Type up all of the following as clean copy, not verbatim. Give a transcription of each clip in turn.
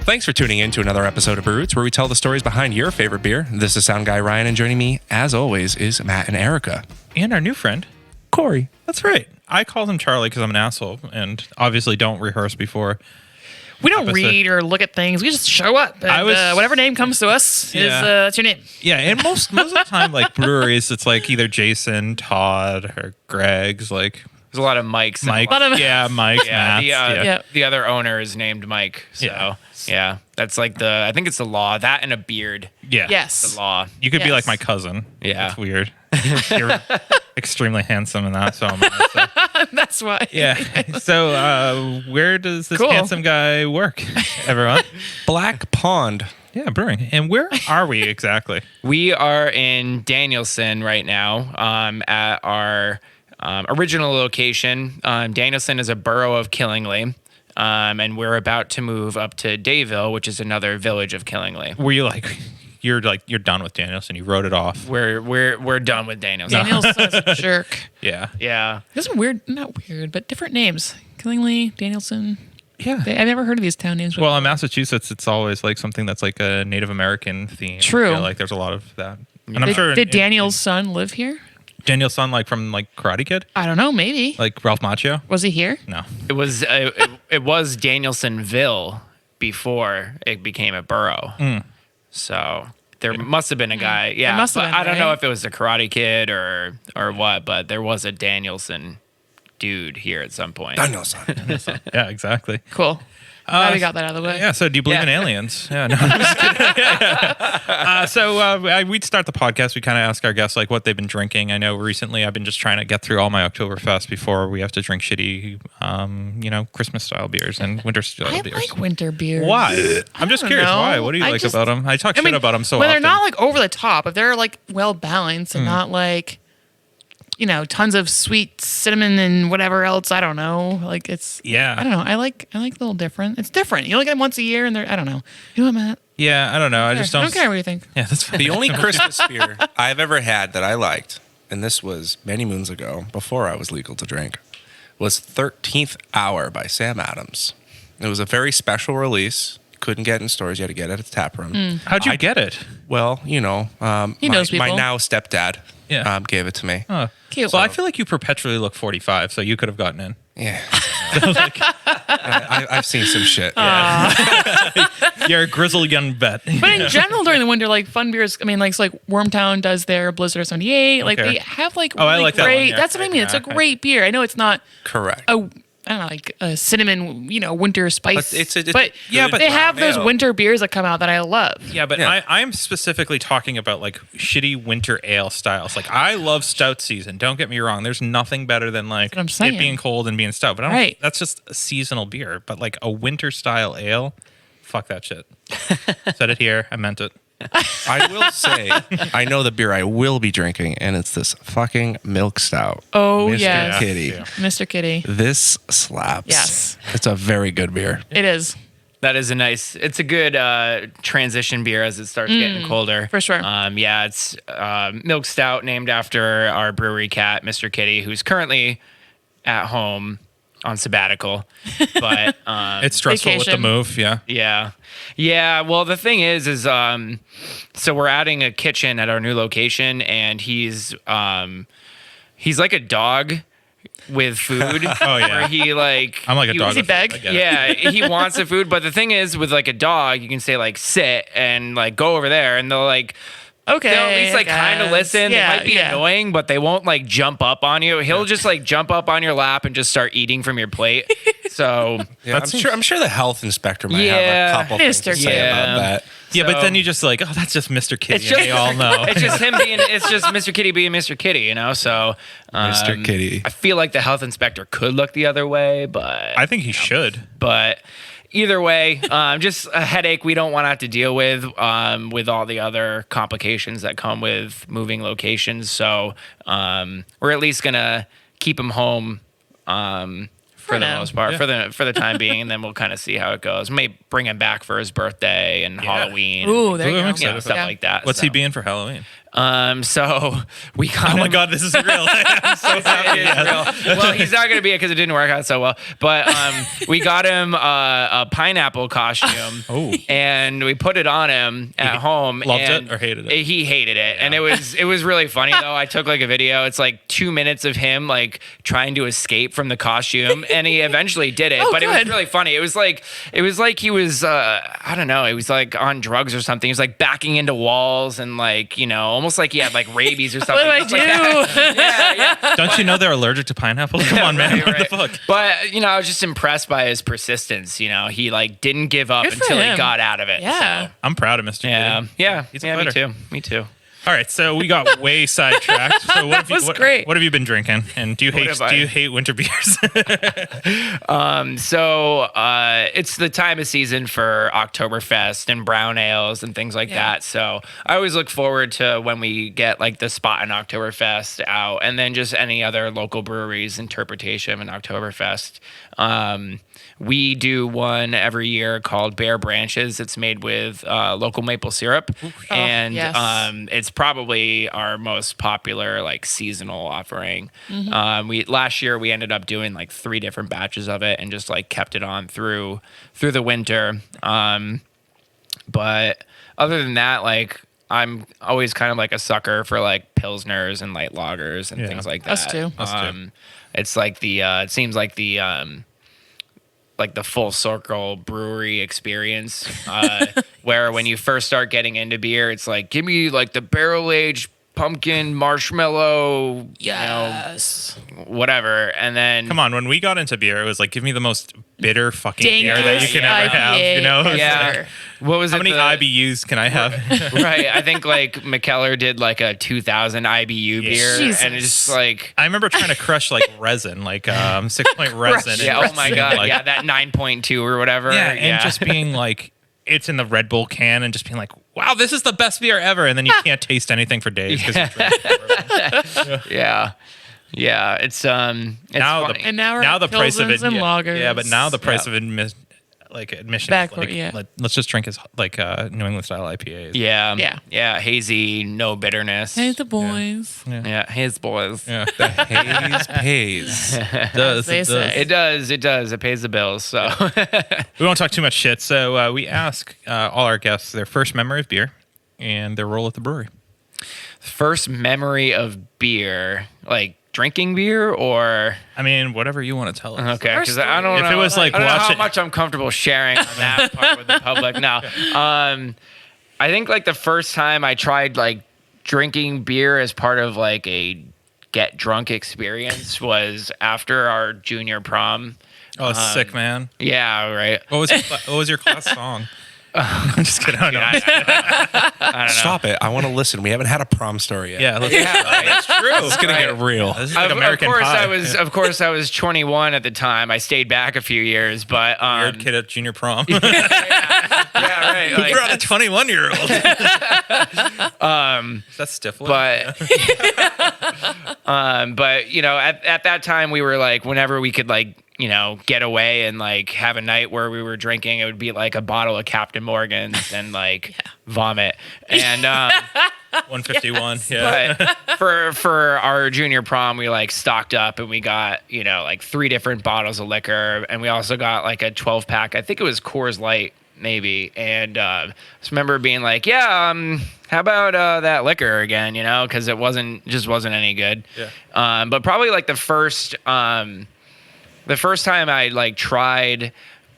thanks for tuning in to another episode of Brew, where we tell the stories behind your favorite beer. This is sound guy Ryan, and joining me, as always, is Matt and Erica. And our new friend, Corey. That's right. I call him Charlie because I'm an asshole, and obviously don't rehearse before. We don't read or look at things. We just show up. And, whatever name comes to us is that's your name. Yeah, and most of the time, like breweries, it's like either Jason, Todd, or Greg's. Like there's a lot of Mikes. Mike, Mike. Yeah, the other owner is named Mike. So yeah, that's like I think it's the law. That and a beard. Yeah. Yes. The law. You could be like my cousin. Yeah. It's weird. You're extremely handsome and that, so am I. So. That's why. Yeah. So where does this handsome guy work, everyone? Black Pond. Yeah, brewing. And where are we exactly? We are in Danielson right now at our original location. Danielson is a borough of Killingly. And we're about to move up to Dayville, which is another village of Killingly. Were you you're done with Danielson? You wrote it off. We're done with Danielson. Danielson's a jerk. Yeah. Yeah. There's some not weird, but different names. Killingly, Danielson. Yeah. I've never heard of these town names before. Well, in Massachusetts, it's always like something that's like a Native American theme. True. Like there's a lot of that. And I'm sure. Did Daniel's son live here? Danielson, like from Karate Kid? I don't know. Maybe. Like Ralph Macchio? Was he here? No. It was Danielsonville before it became a borough. So there must have been a guy. Yeah, must have been, I don't know right? if it was the Karate Kid or what, but there was a Danielson dude here at some point. Danielson. Yeah, exactly. Cool. Glad we got that out of the way. Yeah, so do you believe in aliens? Yeah, no, I'm just kidding. So we'd start the podcast. We kind of ask our guests like what they've been drinking. I know recently I've been just trying to get through all my Oktoberfest before we have to drink shitty, Christmas style beers and winter style I beers. like winter beers. Why? I'm just don't curious. know. Why? What do you like about them? I talk shit about them so when often. they're not like over the top, if they're like well balanced and not like, tons of sweet cinnamon and whatever else. I don't know. Like it's Yeah. I don't know. I like a little different. It's different. You only get them once a year, and I don't know. You know what, Matt? Yeah, I don't know. I just don't. I don't care what you think. Yeah, that's fine. The only Christmas beer I've ever had that I liked, and this was many moons ago, before I was legal to drink, was 13th Hour by Sam Adams. It was a very special release. Couldn't get in stores. You had to get it at the tap room. How'd you get it? Well, He knows people. my now stepdad Yeah. gave it to me. Oh. Cute. Well, I feel like you perpetually look 45, so you could have gotten in. Yeah. I've seen some shit. You're a grizzled young vet. But in general, during the winter, like fun beers. I mean, like Wormtown does their Blizzard of 78. Like Okay. they have like Oh, I really like that one, great. yeah. That's what I mean. It's a great beer. I know it's not Correct. I don't know, like a cinnamon, winter spice. But it's but they have those ale. winter beers that come out that I love. Yeah, but I'm specifically talking about like shitty winter ale styles. Like I love stout season. Don't get me wrong. There's nothing better than like That's what I'm saying. it being cold and being stout. But I don't, Right. that's just a seasonal beer. But like a winter style ale, fuck that shit. Said it here. I meant it. I will say, I know the beer I will be drinking, and it's this fucking milk stout. Oh, Mr. yes. Kitty. Yeah. Mr. Kitty. This slaps. Yes. It's a very good beer. It is. That is it's a good transition beer as it starts getting colder. for sure. It's milk stout named after our brewery cat, Mr. Kitty, who's currently at home on sabbatical. But It's stressful with the Vacation. move. Yeah. yeah. Well, the thing is so we're adding a kitchen at our new location, and he's like a dog with food. Oh, yeah. Where he like I'm like a dog. he with beg? food. I get it. yeah, he wants the food, but the thing is, with like a dog, you can say like sit and like go over there, and they'll like Okay. they'll at least like kind of guys. listen. Yeah, It might be yeah. annoying, but they won't like jump up on you. He'll just like jump up on your lap and just start eating from your plate. So Yeah, I'm sure the health inspector might have Yeah. a couple things to Mr. say Yeah. about that. Yeah, but So- then you just like, oh, that's just Mr. Kitty. It's and just they all know. it's just him being. It's just Mr. Kitty being Mr. Kitty, So Mr. Kitty. I feel like the health inspector could look the other way, but I think he should. But either way, just a headache we don't want to have to deal with all the other complications that come with moving locations. So we're at least gonna keep him home for the now. most part, for the time being, and then we'll kind of see how it goes. May bring him back for his birthday and Halloween. Ooh, there Ooh, you I'm go. excited stuff like that. What's so. he being for Halloween? So we got Oh my him- God, this is real. I'm so happy. It is real. Well, he's not going to be it because it didn't work out so well. But we got him a pineapple costume. Oh. And we put it on him at home. Loved it and or hated it? He hated it, and it was really funny though. I took like a video. It's like 2 minutes of him like trying to escape from the costume, and he eventually did it. But it was good. really funny. It was like he was I don't know. He was like on drugs or something. He was like backing into walls and like almost like he had like rabies or something. What do I Just like that. do? Yeah. Don't you know they're allergic to pineapples? Come on, man. Right, What the right. fuck? But I was just impressed by his persistence. He like didn't give up Good for until he him. got out of it. Yeah. So, I'm proud of Mr. yeah. Goody. Yeah. He's a yeah. Me fighter. too. Me too. All right, so we got way sidetracked. So what have you, was great. What have you been drinking? And do you have I- hate winter beers? So it's the time of season for Oktoberfest and brown ales and things like that. So I always look forward to when we get like the spot in Oktoberfest out, and then just any other local breweries' interpretation of an Oktoberfest. We do one every year called Bare Branches. It's made with local maple syrup, and yes. it's probably our most popular like seasonal offering. Last year we ended up doing like 3 different batches of it and just like kept it on through the winter. But other than that, like I'm always kind of like a sucker for like pilsners and light lagers and things like that. Us too. Us too. It's like it seems like the full circle brewery experience, where when you first start getting into beer, it's like, give me like the barrel aged pumpkin marshmallow, Yes. whatever. And then Come on, when we got into beer, it was like, give me the most bitter fucking beer that Dangerous you can ever have. You know? IPA. yeah. Sure. What was How it? many IBUs can I have? Right. I think like McKellar did like a 2000 IBU beer. Jesus. And it's just like, I remember trying to crush like resin, like 6-point resin. and yeah, oh my God. like- Yeah. That 9.2 or whatever. Yeah, and just being like, it's in the Red Bull can, and just being like, wow, this is the best beer ever. And then you can't taste anything for days because you drink it. yeah. Yeah. It's Now funny. And now we're now at the price of it, Pilsens and lagers. yeah, but now the price Yeah. of admission is Backward, like, yeah. let's just drink as like New England style IPAs. Yeah. Yeah. Yeah. Hazy, no bitterness. Hey, the boys. Yeah. His boys. Yeah. The haze pays. Does, they it does. say. It does. It does. It pays the bills. So We won't talk too much shit. So we ask all our guests their first memory of beer and their role at the brewery. first memory of beer, like drinking beer or I mean, whatever you want to tell us. okay, because First I don't If know. it was like I don't know how watching- much I'm comfortable sharing on that part with the public. No, I think like the first time I tried like drinking beer as part of like a get drunk experience was after our junior prom. Oh, sick, man. Yeah, right. What was your class song? I'm just kidding. I don't know. I don't know. Stop it. I want to listen. We haven't had a prom story yet. Yeah, let's, Yeah, right. that's true. It's going to get real. This is like Of American course, Pie. of course, I was 21 at the time. I stayed back a few years, but Weird kid at junior prom. yeah, right. Who like- brought a 21-year-old? That's stiff. But you know, at that time we were like, whenever we could like, you know, get away and like have a night where we were drinking, it would be like a bottle of Captain Morgan's and like vomit. And 151. Yeah. but for our junior prom, we like stocked up and we got, you know, like 3 different bottles of liquor, and we also got like a 12-pack. I think it was Coors Light maybe. And I just remember being like, yeah, how about that liquor again, you know, because it wasn't any good. Yeah. But probably like the first time I like tried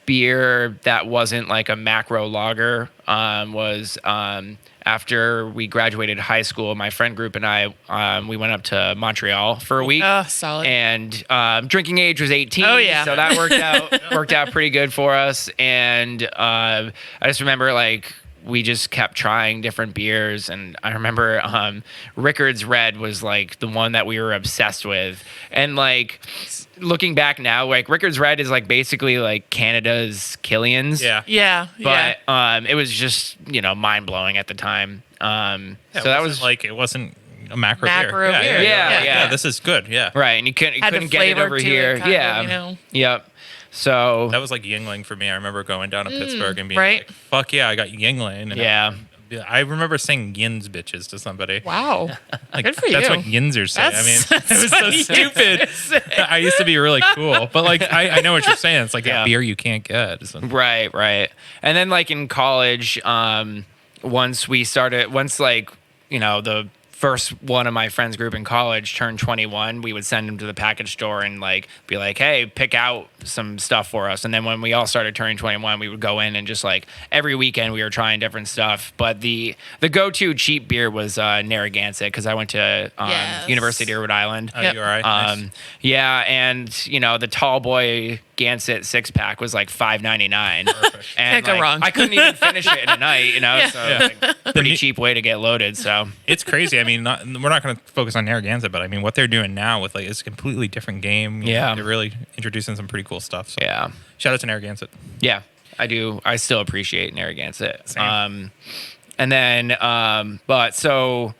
beer that wasn't like a macro lager was after we graduated high school. My friend group and I we went up to Montreal for a week. Oh, solid. And drinking age was 18. Oh, yeah. So that worked out pretty good for us. And I just remember like we just kept trying different beers, and I remember Rickard's Red was like the one that we were obsessed with. And like looking back now, like Rickard's Red is like basically like Canada's Killian's. Yeah. Yeah. But yeah. it was just, you know, mind blowing at the time. So Yeah, that was like, it wasn't a macro, Macro beer. beer. Yeah. Yeah, this is good. Yeah. right, and you couldn't Had the get it flavor over to here. it, kind of, Yeah. you know? Yep. So That was like Yingling for me. I remember going down to Pittsburgh and being right. like, fuck yeah, I got Yingling. And yeah. Yeah, I remember saying "yins bitches" to somebody. Wow. Like, Good for you. that's what yinsers say. That's- I mean, it was so stupid. I used to be really cool, but like I know what you're saying. It's like Yeah. a beer you can't get. So- Right. And then like in college, once like, you know, the first one of my friends group in college turned 21, we would send him to the package store and like be like, hey, pick out some stuff for us. And then when we all started turning 21, we would go in and just like every weekend we were trying different stuff. But the go-to cheap beer was Narragansett, because I went to Yes. University of Rhode Island. Oh, you're right. Nice. Yeah, and you know the tall boy Gansett 6-pack was like $5.99, and Can't go like, wrong. I couldn't even finish it in a night, you know. Yeah. So like, pretty cheap way to get loaded. So It's crazy. I mean, we're not going to focus on Narragansett, but I mean, what they're doing now with like it's a completely different game. You know, Yeah. they're really introducing some pretty cool stuff. So yeah, shout out to Narragansett. yeah, I do. I still appreciate Narragansett. Same. And then, but so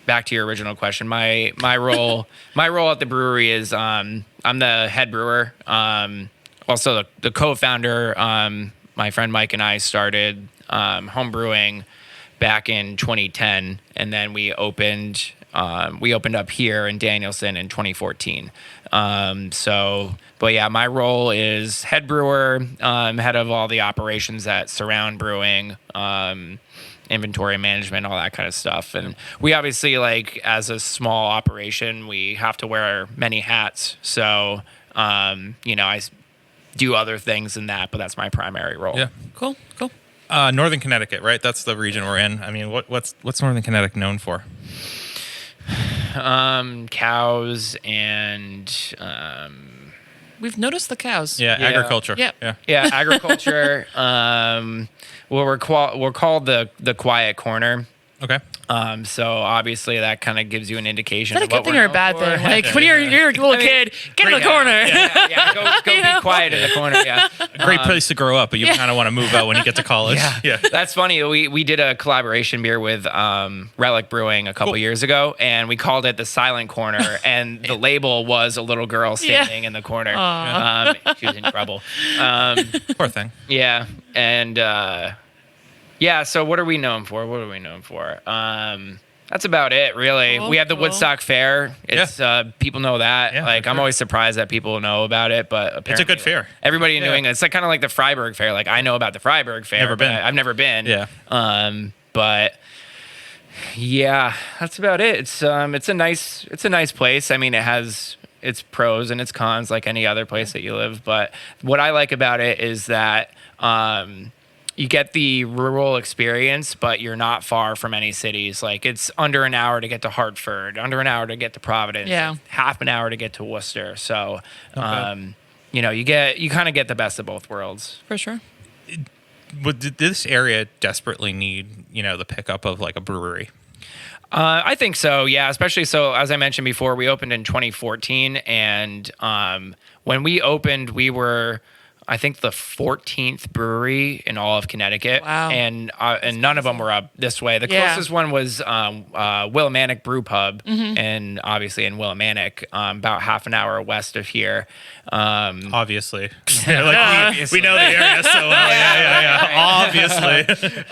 back to your original question, my role at the brewery is I'm the head brewer. Also the co-founder. My friend Mike and I started home brewing back in 2010, and then we opened up here in Danielson in 2014. But yeah, my role is head brewer, head of all the operations that surround brewing, inventory management, all that kind of stuff. And we obviously, like, as a small operation, we have to wear many hats. So, you know, I do other things than that, but that's my primary role. Yeah. Cool. Northern Connecticut, right? That's the region we're in. I mean, what's Northern Connecticut known for? Cows and We've noticed the cows. Yeah, Yeah. agriculture. Yep. Yeah. agriculture. Well, we're called the quiet corner. Okay. So obviously that kind of gives you an indication. Is that a of what good thing we're or a bad known thing? for. Like when you're a little kid, get in the corner. Yeah. Go You know? be quiet in the corner. Yeah. Great place to grow up, but you kind of want to move out when you get to college. Yeah. That's funny. We did a collaboration beer with Relic Brewing a couple years ago, and we called it the Silent Corner, and the label was a little girl standing in the corner. She was in trouble. Poor thing. Yeah, and yeah. So what are we known for? That's about it, really. Cool, We have the cool. Woodstock Fair. It's people know that. Yeah, Like for I'm sure. always surprised that people know about it, but apparently It's a good fair. Everybody in New Yeah. England. It's like kind of like the Freiburg Fair. Like I know about the Freiburg Fair. Never but been. I've never been. Yeah. But yeah, that's about it. It's a nice place. I mean, it has its pros and its cons like any other place that you live. But what I like about it is that you get the rural experience, but you're not far from any cities. Like it's under an hour to get to Hartford, under an hour to get to Providence, Yeah. half an hour to get to Worcester. So, Okay. you know, you kind of get the best of both worlds. For sure. Did this area desperately need, the pickup of like a brewery? I think so, yeah. Especially so, as I mentioned before, we opened in 2014, and when we opened, we were, I think, the 14th brewery in all of Connecticut. Wow. And none of them were up this way. The Yeah. closest one was Willimantic Brew Pub, and obviously in Willimantic, about half an hour west of here. Obviously. We know the area so well. Yeah. Obviously.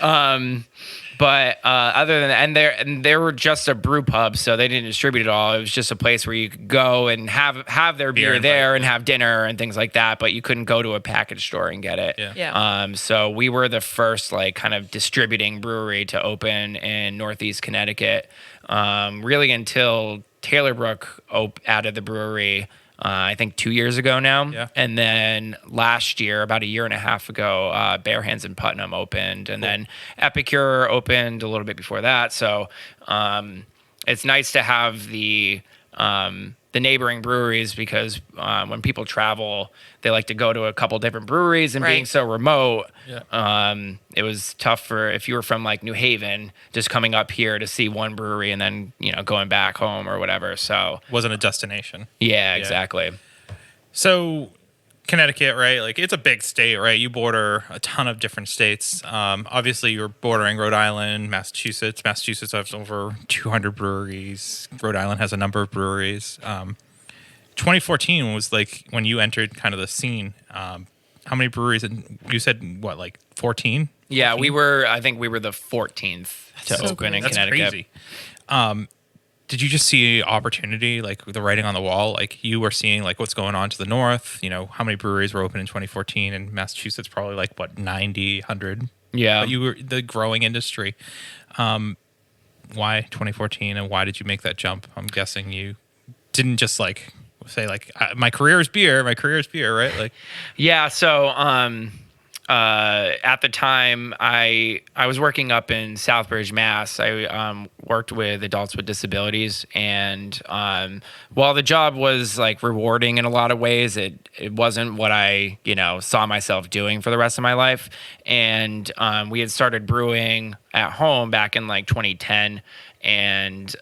But other than that, and they were just a brew pub, so they didn't distribute it all. It was just a place where you could go and have their beer and there and have dinner and things like that. But you couldn't go to a package store and get it. Yeah. So we were the first like kind of distributing brewery to open in Northeast Connecticut. Really until Taylor Brook added the brewery. I think 2 years ago now. Yeah. And then last year, about a year and a half ago, Bare Hands in Putnam opened. And then Epicure opened a little bit before that. So it's nice to have the neighboring breweries because when people travel, they like to go to a couple different breweries. And being Right. so remote, Yeah. it was tough if you were from like New Haven, just coming up here to see one brewery and then, going back home or whatever. So Wasn't a destination. yeah, exactly. So Connecticut, right? Like it's a big state, right? You border a ton of different states. Obviously, you're bordering Rhode Island, Massachusetts. Massachusetts has over 200 breweries. Rhode Island has a number of breweries. 2014 was like when you entered kind of the scene. How many breweries? And you said what, like 14. Yeah, we were. I think we were the 14th to so open cool. in That's Connecticut. crazy. Did you just see opportunity, like the writing on the wall? Like you were seeing like what's going on to the north, how many breweries were open in 2014 in Massachusetts, probably like what, 90, 100? Yeah. But you were the growing industry. Why 2014 and why did you make that jump? I'm guessing you didn't just like say like my career is beer, right? Like Yeah. So at the time, I was working up in Southbridge, Mass. I worked with adults with disabilities, and while the job was like rewarding in a lot of ways, it wasn't what I saw myself doing for the rest of my life. And we had started brewing at home back in like 2010, and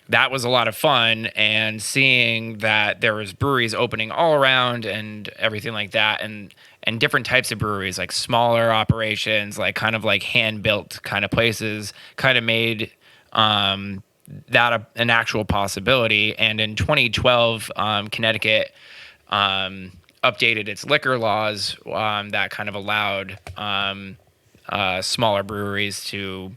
that was a lot of fun, and seeing that there was breweries opening all around and everything like that, and different types of breweries, like smaller operations, like kind of like hand-built kind of places, kind of made that an actual possibility. And in 2012, Connecticut updated its liquor laws that kind of allowed smaller breweries to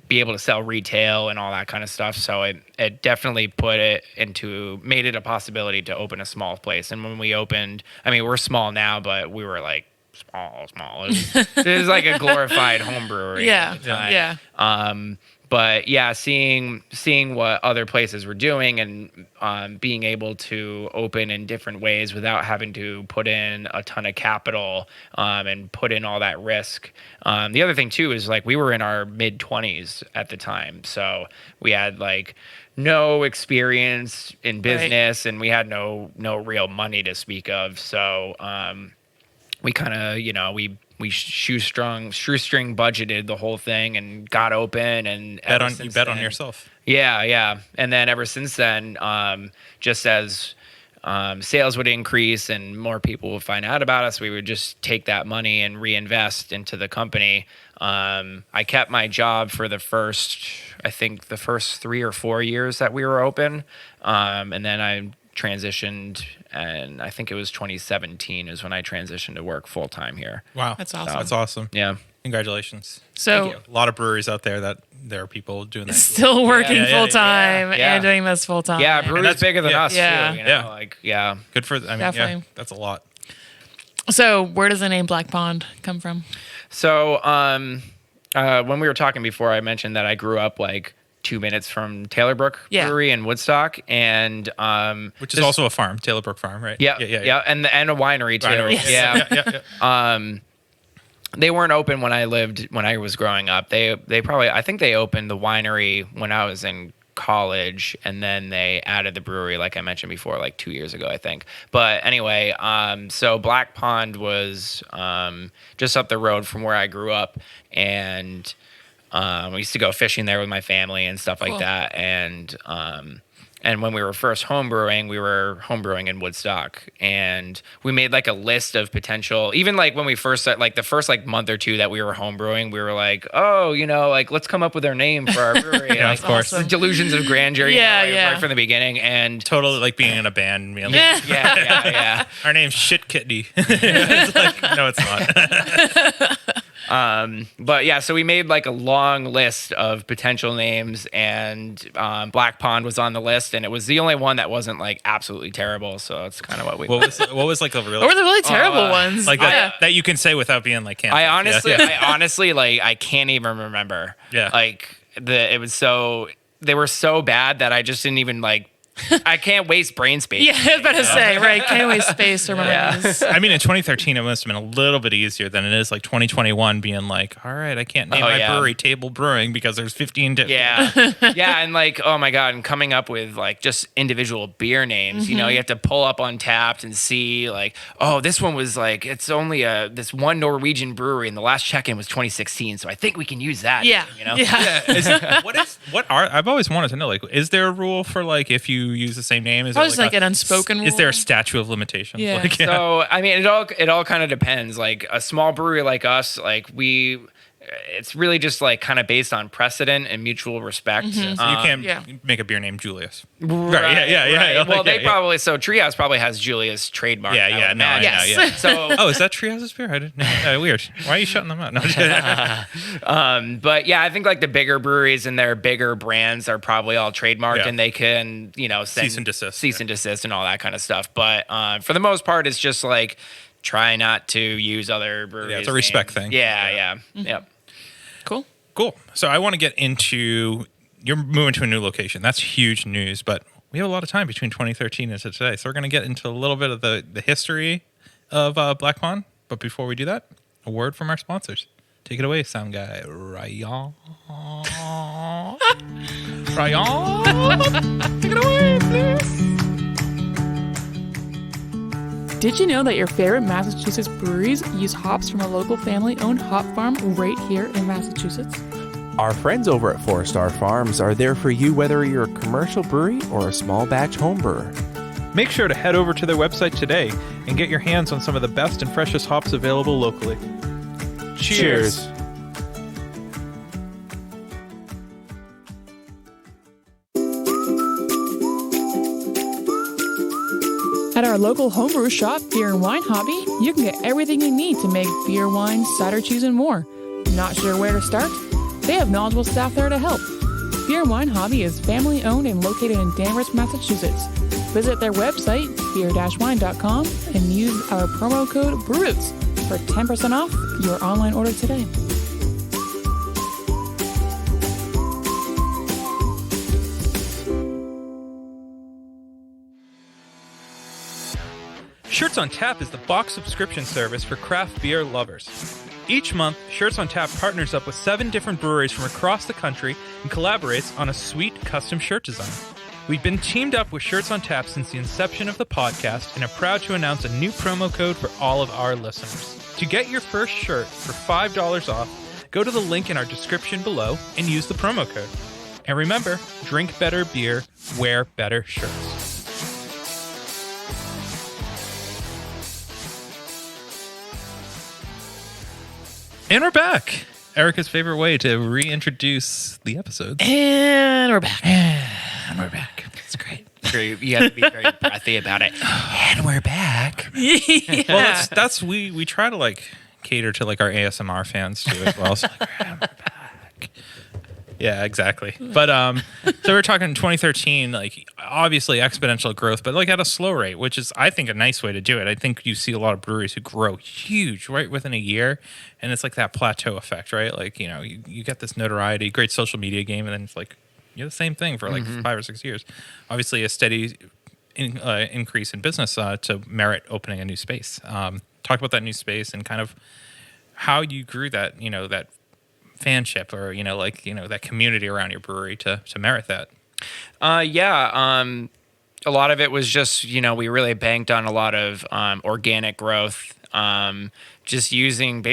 be able to sell retail and all that kind of stuff. So it definitely made it a possibility to open a small place. And when we opened, I mean, we're small now, but we were like small. It was like a glorified home brewery. Yeah. At the time. But yeah, seeing what other places were doing and being able to open in different ways without having to put in a ton of capital and put in all that risk. The other thing too is like we were in our mid-20s at the time, so we had like no experience in business, and we had no real money to speak of. So we kind of we shoestring budgeted the whole thing and got open, and you bet on yourself. Yeah. And then ever since then, just as sales would increase and more people would find out about us, we would just take that money and reinvest into the company. I kept my job for the first 3 or 4 years that we were open. And then I transitioned, and I think it was 2017 is when I transitioned to work full time here. Wow. That's awesome. That's awesome. Yeah. Congratulations. So A lot of breweries out there that there are people doing that. still working Yeah. full time Yeah. and doing this full time. Yeah, breweries that's- bigger than yeah. us Yeah. too. Yeah. Like, yeah. Good for, Definitely. that's a lot. So where does the name Black Pond come from? So when we were talking before, I mentioned that I grew up like 2 minutes from Taylor Brook Brewery in Woodstock, and Which is also a farm, Taylor Brook Farm, right? yeah, and a winery too. Winery. Yeah. They weren't open when I was growing up. I think they opened the winery when I was in college, and then they added the brewery, like I mentioned before, like 2 years ago, I think. But anyway, so Black Pond was just up the road from where I grew up, and we used to go fishing there with my family and stuff like that. And when we were first homebrewing, we were homebrewing in Woodstock, and we made like a list of potential, even like when we first, like the first like month or two that we were homebrewing, we were like, oh, like let's come up with our name for our brewery. Yeah, like, of course. the delusions of grandeur. Right from the beginning. And Totally like being in a band. Being like, yeah. Our name's Shit Kitty. It's like, no, it's not. But yeah, so we made like a long list of potential names, and Black Pond was on the list, and it was the only one that wasn't like absolutely terrible. So that's kind of what we. What was like a really What were the really terrible ones? like that you can say without being like canceled? I honestly like I can't even remember. Yeah. Like they were so bad that I just didn't even like. I can't waste brain space. Yeah, I was about to say, right? Can't waste space to remember these. I mean, in 2013, it must have been a little bit easier than it is like 2021 being like, all right, I can't name my brewery Table Brewing because there's 15 different. Yeah. And like, oh my God, and coming up with like just individual beer names, you have to pull up Untapped and see like, oh, this one was like, it's only this one Norwegian brewery and the last check-in was 2016. So I think we can use that. Yeah. I've always wanted to know, like, is there a rule for like, if you use the same name? Is Probably there just like an unspoken Is there a rule. statute of limitations? Yeah. Like, So I mean, it all kind of depends. Like a small brewery like us, like it's really just like kind of based on precedent and mutual respect. So you can't Yeah. make a beer named Julius. Right, Yeah. right. Well, they yeah. probably so Treehouse probably has Julius trademark. Yeah, I yeah, would no, I imagine. know, Yes. yeah. So, Oh, is that Treehouse's beer? I didn't know. Weird. Why are you shutting them out? No, just kidding. but yeah, I think like the bigger breweries and their bigger brands are probably all trademarked, Yeah. and they can send Cease and desist. cease and desist, and all that kind of stuff. But for the most part, it's just like try not to use other breweries. Yeah, it's a respect names. thing. Yeah. Yep. Cool. Cool. So I want to get into, you're moving to a new location. That's huge news, but we have a lot of time between 2013 and today. So we're going to get into a little bit of the history of Black Pond. But before we do that, a word from our sponsors. Take it away, sound guy. Ryan. Ryan. Take it away, please. Did you know that your favorite Massachusetts breweries use hops from a local family-owned hop farm right here in Massachusetts? Our friends over at 4 Star Farms are there for you whether you're a commercial brewery or a small batch home brewer. Make sure to head over to their website today and get your hands on some of the best and freshest hops available locally. Cheers. At our local homebrew shop, Beer and Wine Hobby, you can get everything you need to make beer, wine, cider, cheese, and more. Not sure where to start? They have knowledgeable staff there to help. Beer and Wine Hobby is family-owned and located in Danvers, Massachusetts. Visit their website, beer-wine.com, and use our promo code BREWS for 10% off your online order today. Shirts on Tap is the box subscription service for craft beer lovers. Each month, Shirts on Tap partners up with 7 different breweries from across the country and collaborates on a sweet custom shirt design. We've been teamed up with Shirts on Tap since the inception of the podcast and are proud to announce a new promo code for all of our listeners. To get your first shirt for $5 off, go to the link in our description below and use the promo code. And remember, drink better beer, wear better shirts. And we're back. Erica's favorite way to reintroduce the episodes. And we're back. And we're back. It's great. You have to be very breathy about it. And we're back. Well, that's we try to like cater to like our ASMR fans too as well. So like, we're back. Yeah, exactly. But so we're talking 2013, like obviously exponential growth, but like at a slow rate, which is I think a nice way to do it. I think you see a lot of breweries who grow huge right within a year, and it's like that plateau effect, right? Like you get this notoriety, great social media game, and then it's like you're the same thing for like 5 or 6 years. Obviously, a steady increase in business to merit opening a new space. Talk about that new space and kind of how you grew that, that fanship or, that community around your brewery to merit that. A lot of it was just, we really banked on a lot of organic growth. Just utilizing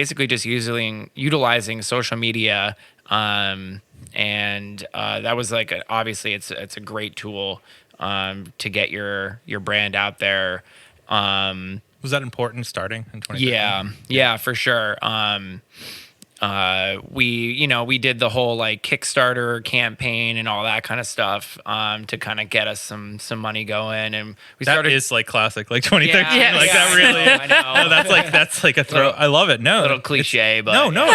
social media. And that was like, obviously it's a great tool to get your brand out there. Was that important starting in 2013? Yeah, for sure. We did the whole like Kickstarter campaign and all that kind of stuff to kind of get us some money going, and we That started. is like classic, like 2013. Yeah. Like that really. I know. No, that's like a throw. I love it. No, Little cliche, but no.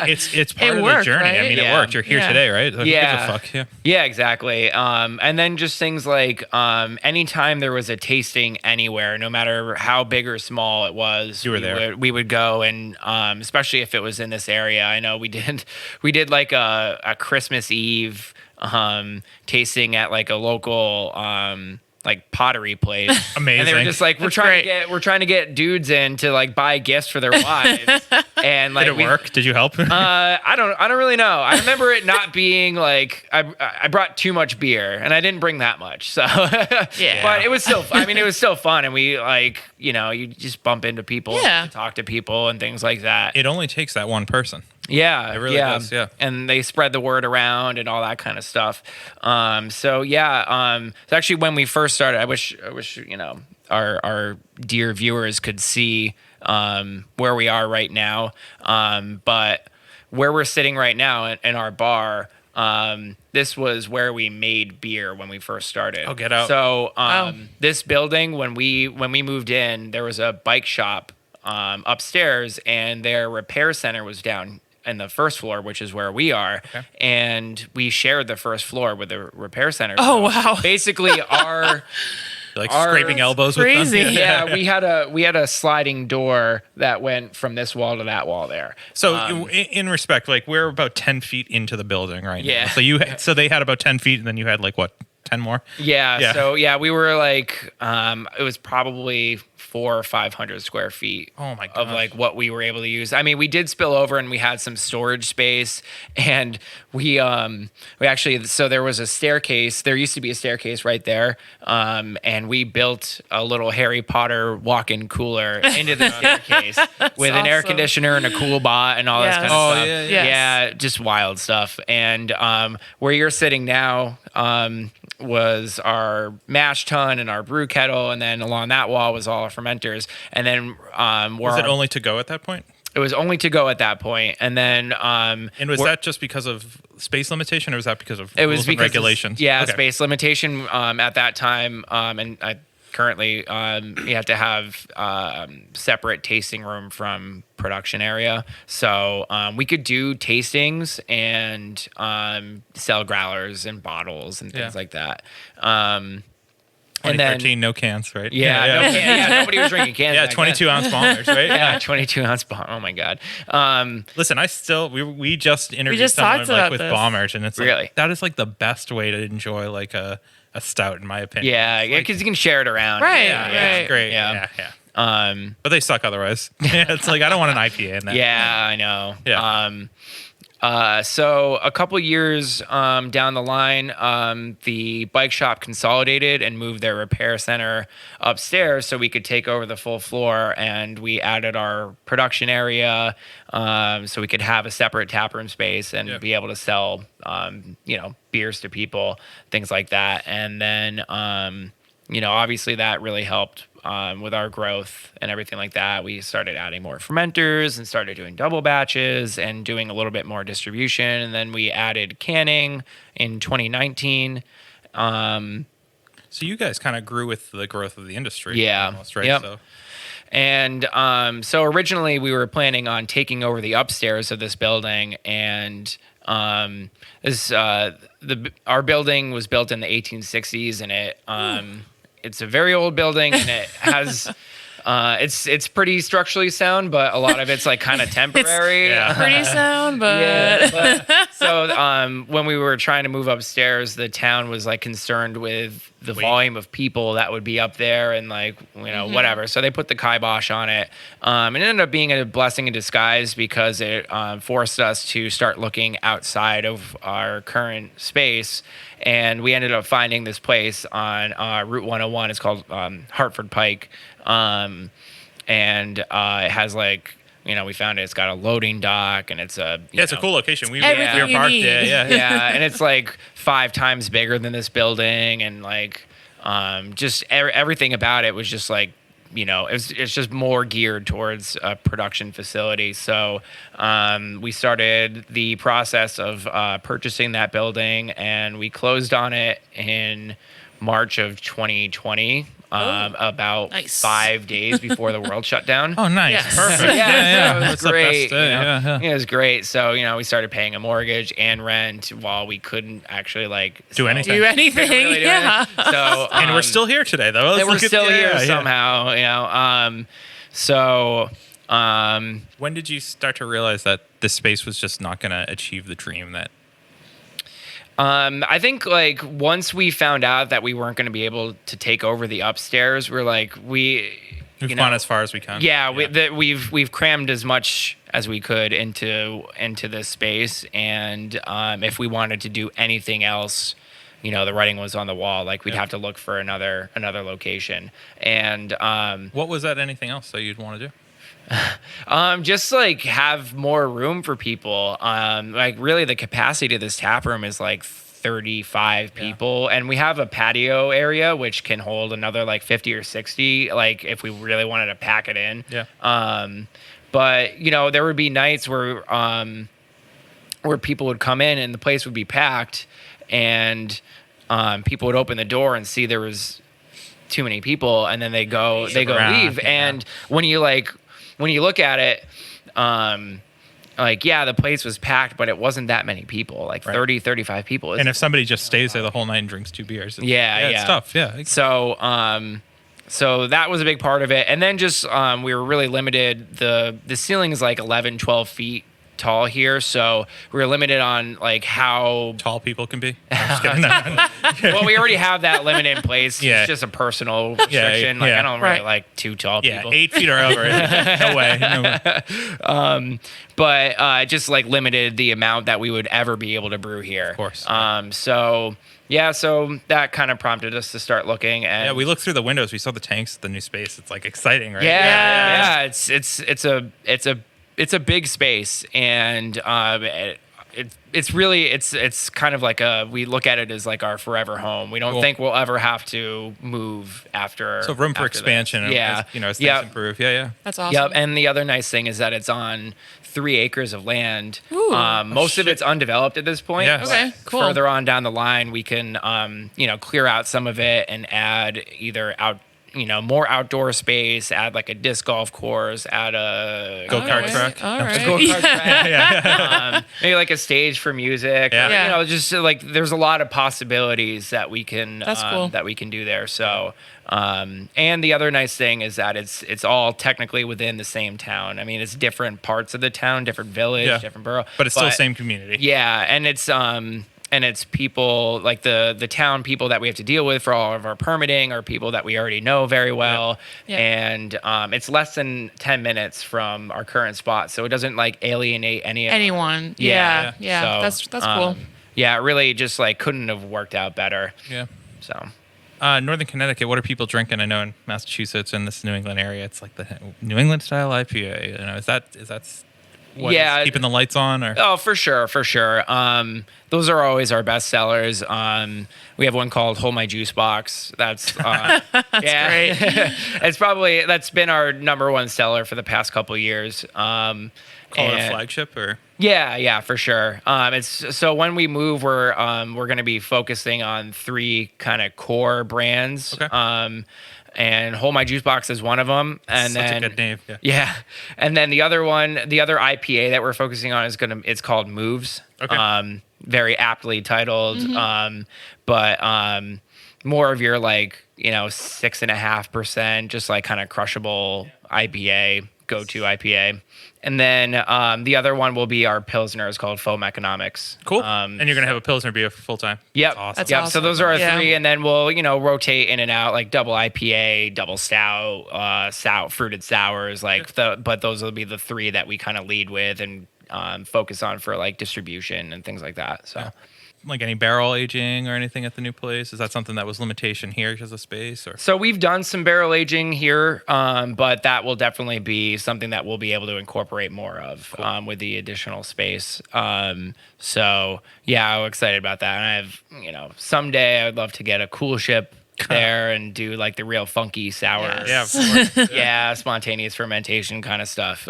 It's part of worked, the journey. I right? mean, it Yeah. worked. You're here Yeah. today, right? Who gives Yeah. a fuck? Yeah. Yeah, exactly. And then just things like anytime there was a tasting anywhere, no matter how big or small it was, You were there. We would go, and especially if it was in this area. I know we did like a Christmas Eve tasting at like a local like pottery place. Amazing. And they were just like, we're trying to get dudes in to like buy gifts for their wives. And like Did it work? Did you help? I don't really know. I remember it not being like I brought too much beer and I didn't bring that much. So Yeah. But it was still it was still fun, and we like, you just bump into people, Yeah. talk to people and things like that. It only takes that one person. Yeah, It really does, yeah. And they spread the word around and all that kind of stuff. So actually when we first started, I wish our dear viewers could see where we are right now. But where we're sitting right now in our bar. This was where we made beer when we first started. Oh, get out. So this building, when we moved in, there was a bike shop upstairs, and their repair center was down in the first floor, which is where we are. Okay. And we shared the first floor with the repair center. Oh, So wow. basically, our Like Our- scraping elbows Crazy. with them. yeah, we had a sliding door that went from this wall to that wall there. So in respect, like we're about 10 feet into the building right Yeah. now. So they had about 10 feet, and then you had like what, 10 more? Yeah, Yeah. So we were like, it was probably 400 or 500 square feet. Oh my Of gosh. like what we were able to use. I mean, we did spill over, and we had some storage space, and we actually, so there was a staircase. There used to be a staircase right there, and we built a little Harry Potter walk-in cooler into the staircase with an air awesome. conditioner and a cool bot and all this Yes. kind of Oh, stuff. yeah, yeah. Yeah, just wild stuff. And where you're sitting now was our mash tun and our brew kettle, and then along that wall was all our fermenters. And then Was it only to go at that point? it was only to go at that point. And then And was that just because of space limitation, or was that because of it was rules and because regulations? Yeah, Okay. space limitation at that time, and I currently you have to have separate tasting room from production area. So we could do tastings and sell growlers and bottles and things Yeah. like that. 2013, no cans, right? Nobody was drinking cans. Yeah, back 22 then. ounce bombers, right? Yeah, 22 ounce bomb. Oh my god. Listen, we just interviewed just someone talked like about with this. bombers, and it's like, Really? that is like the best way to enjoy like a stout, in my opinion. Yeah, because you can share it around. Right, Yeah, right. It's great. Yeah. Yeah. But they suck otherwise. Yeah, it's like I don't want an IPA in that. Yeah, I know. Yeah. So a couple years down the line, the bike shop consolidated and moved their repair center upstairs so we could take over the full floor, and we added our production area so we could have a separate taproom space and Yeah. be able to sell, beers to people, things like that. And then, obviously that really helped with our growth and everything like that. We started adding more fermenters and started doing double batches and doing a little bit more distribution. And then we added canning in 2019. So you guys kind of grew with the growth of the industry. Yeah. Almost, right? Yep. So, And so originally we were planning on taking over the upstairs of this building, and our building was built in the 1860s, and it's a very old building, and it has it's pretty structurally sound, but a lot of it's like kind of temporary. Yeah. Pretty sound, but So when we were trying to move upstairs, the town was like concerned with the volume of people that would be up there, and like whatever. So they put the kibosh on it. It ended up being a blessing in disguise because it forced us to start looking outside of our current space, and we ended up finding this place on Route 101. It's called Hartford Pike, and it has like. We found it. It's got a loading dock, and it's a it's a cool location. We Everything were you parked need. there. Yeah. yeah, and it's like 5 times bigger than this building, and like just everything about it was just like it's just more geared towards a production facility. So we started the process of purchasing that building, and we closed on it in March of 2020. About Nice. 5 days before the world shut down. Oh, nice. Yes. Perfect. Yeah, so it was That's the great. best day. Yeah. It was great. So we started paying a mortgage and rent while we couldn't actually like Do anything. do anything. really do Yeah. anything. So And we're still here today, though. Let's we're look at- still here yeah. somehow. So When did you start to realize that this space was just not going to achieve the dream that? I think like once we found out that we weren't going to be able to take over the upstairs, we're like We've gone as far as we can. Yeah, we've crammed as much as we could into this space, and if we wanted to do anything else, the writing was on the wall. Like we'd have to look for another location, and What was that? Anything else that you'd want to do? just like have more room for people. Like really, the capacity of this tap room is like 35 people, and we have a patio area which can hold another like 50 or 60. Like if we really wanted to pack it in. Yeah. But there would be nights where where people would come in and the place would be packed, and people would open the door and see there was too many people, and then they go leave. And when you look at it, the place was packed, but it wasn't that many people, like 30, 35 people. And if somebody just stays there the whole night and drinks 2 beers, it's tough. Yeah. So that was a big part of it. And then just we were really limited. The ceiling is like 11, 12 feet tall here, so we were limited on like how tall people can be. I'm just kidding. Well, we already have that limit in place. Yeah. It's just a personal restriction. Like I don't really like too tall people. 8 feet or over. No way. But just like limited the amount that we would ever be able to brew here. Of course. So that kind of prompted us to start looking. And we looked through the windows. We saw the tanks, the new space. It's like exciting, right? Yeah. It's a big space, and it's really kind of like we look at it as like our forever home. We don't think we'll ever have to move after. So room for expansion. As things improve. Yeah. That's awesome. Yep. And the other nice thing is that it's on 3 acres of land. Most of it's undeveloped at this point. Yes. Okay, cool. Further on down the line, we can clear out some of it and add either more outdoor space, add like a disc golf course, add a go-kart track. All right. Go-kart track. Maybe like a stage for music. Yeah. Just like there's a lot of possibilities that we can That's cool. that we can do there. So and the other nice thing is that it's all technically within the same town. I mean, it's different parts of the town, different village, different borough. But it's still the same community. Yeah, and it's people like the town people that we have to deal with for all of our permitting are people that we already know very well. Yeah. And it's less than 10 minutes from our current spot, so it doesn't like alienate anyone. Yeah. Yeah. So, That's cool. Yeah, it really just like couldn't have worked out better. Yeah. So Northern Connecticut, what are people drinking? I know in Massachusetts and this New England area, it's like the New England style IPA. Is that what is keeping the lights on? Or? Oh, for sure. Those are always our best sellers. We have one called Hold My Juice Box. That's great. That's been our number one seller for the past couple of years. Call it a flagship, or? Yeah, for sure. So when we move, we're going to be focusing on 3 kind of core brands. Okay. And Hold My Juice Box is one of them. And Such then a good name. Yeah. And then the other IPA that we're focusing on it's called Moves. Okay. Very aptly titled. But more of your 6.5%, just like kind of crushable IPA, go-to IPA. And then the other one will be our Pilsner. It's called Foam Economics. Cool. And you're going to have a Pilsner beer full time. Yep. That's awesome. That's Yep. awesome. So those are our Yeah. 3, and then we'll rotate in and out like double IPA, double stout, fruited sours, but those will be the 3 that we kind of lead with and focus on for like distribution and things like that. So. Yeah. Like any barrel aging or anything at the new place? Is that something that was limitation here because of space? Or So we've done some barrel aging here, but that will definitely be something that we'll be able to incorporate more of with the additional space. So yeah, I'm excited about that. And I have, someday I would love to get a cool ship there and do like the real funky sour. Yes. yeah, of course. Yeah, spontaneous fermentation kind of stuff.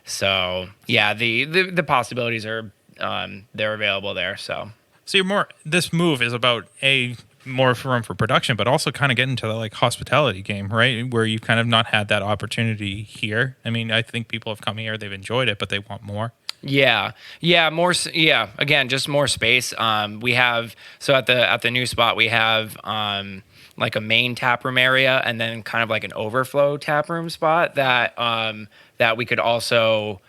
So yeah, the possibilities are they're available there. So this move is about more room for production, but also kind of get into the like hospitality game, right? Where you've kind of not had that opportunity here. I mean, I think people have come here, they've enjoyed it, but they want more. Yeah, more. Yeah, again, just more space. We have at the new spot we have like a main tap room area and then kind of like an overflow tap room spot that we could also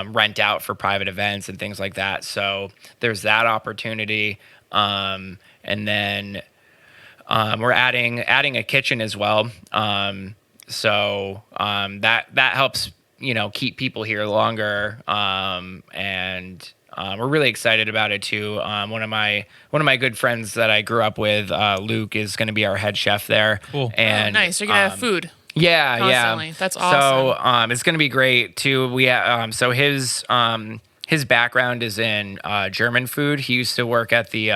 rent out for private events and things like that. So there's that opportunity. And then we're adding a kitchen as well. So that helps, keep people here longer. And we're really excited about it too. One of my good friends that I grew up with, Luke, is going to be our head chef there. Cool. And Nice. You're going to have food. Yeah, Constantly. yeah. That's awesome. So it's going to be great too. We so his background is in German food. He used to work at the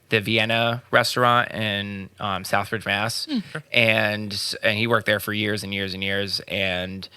Vienna restaurant in Southbridge, Mass, and he worked there for years and years and years. And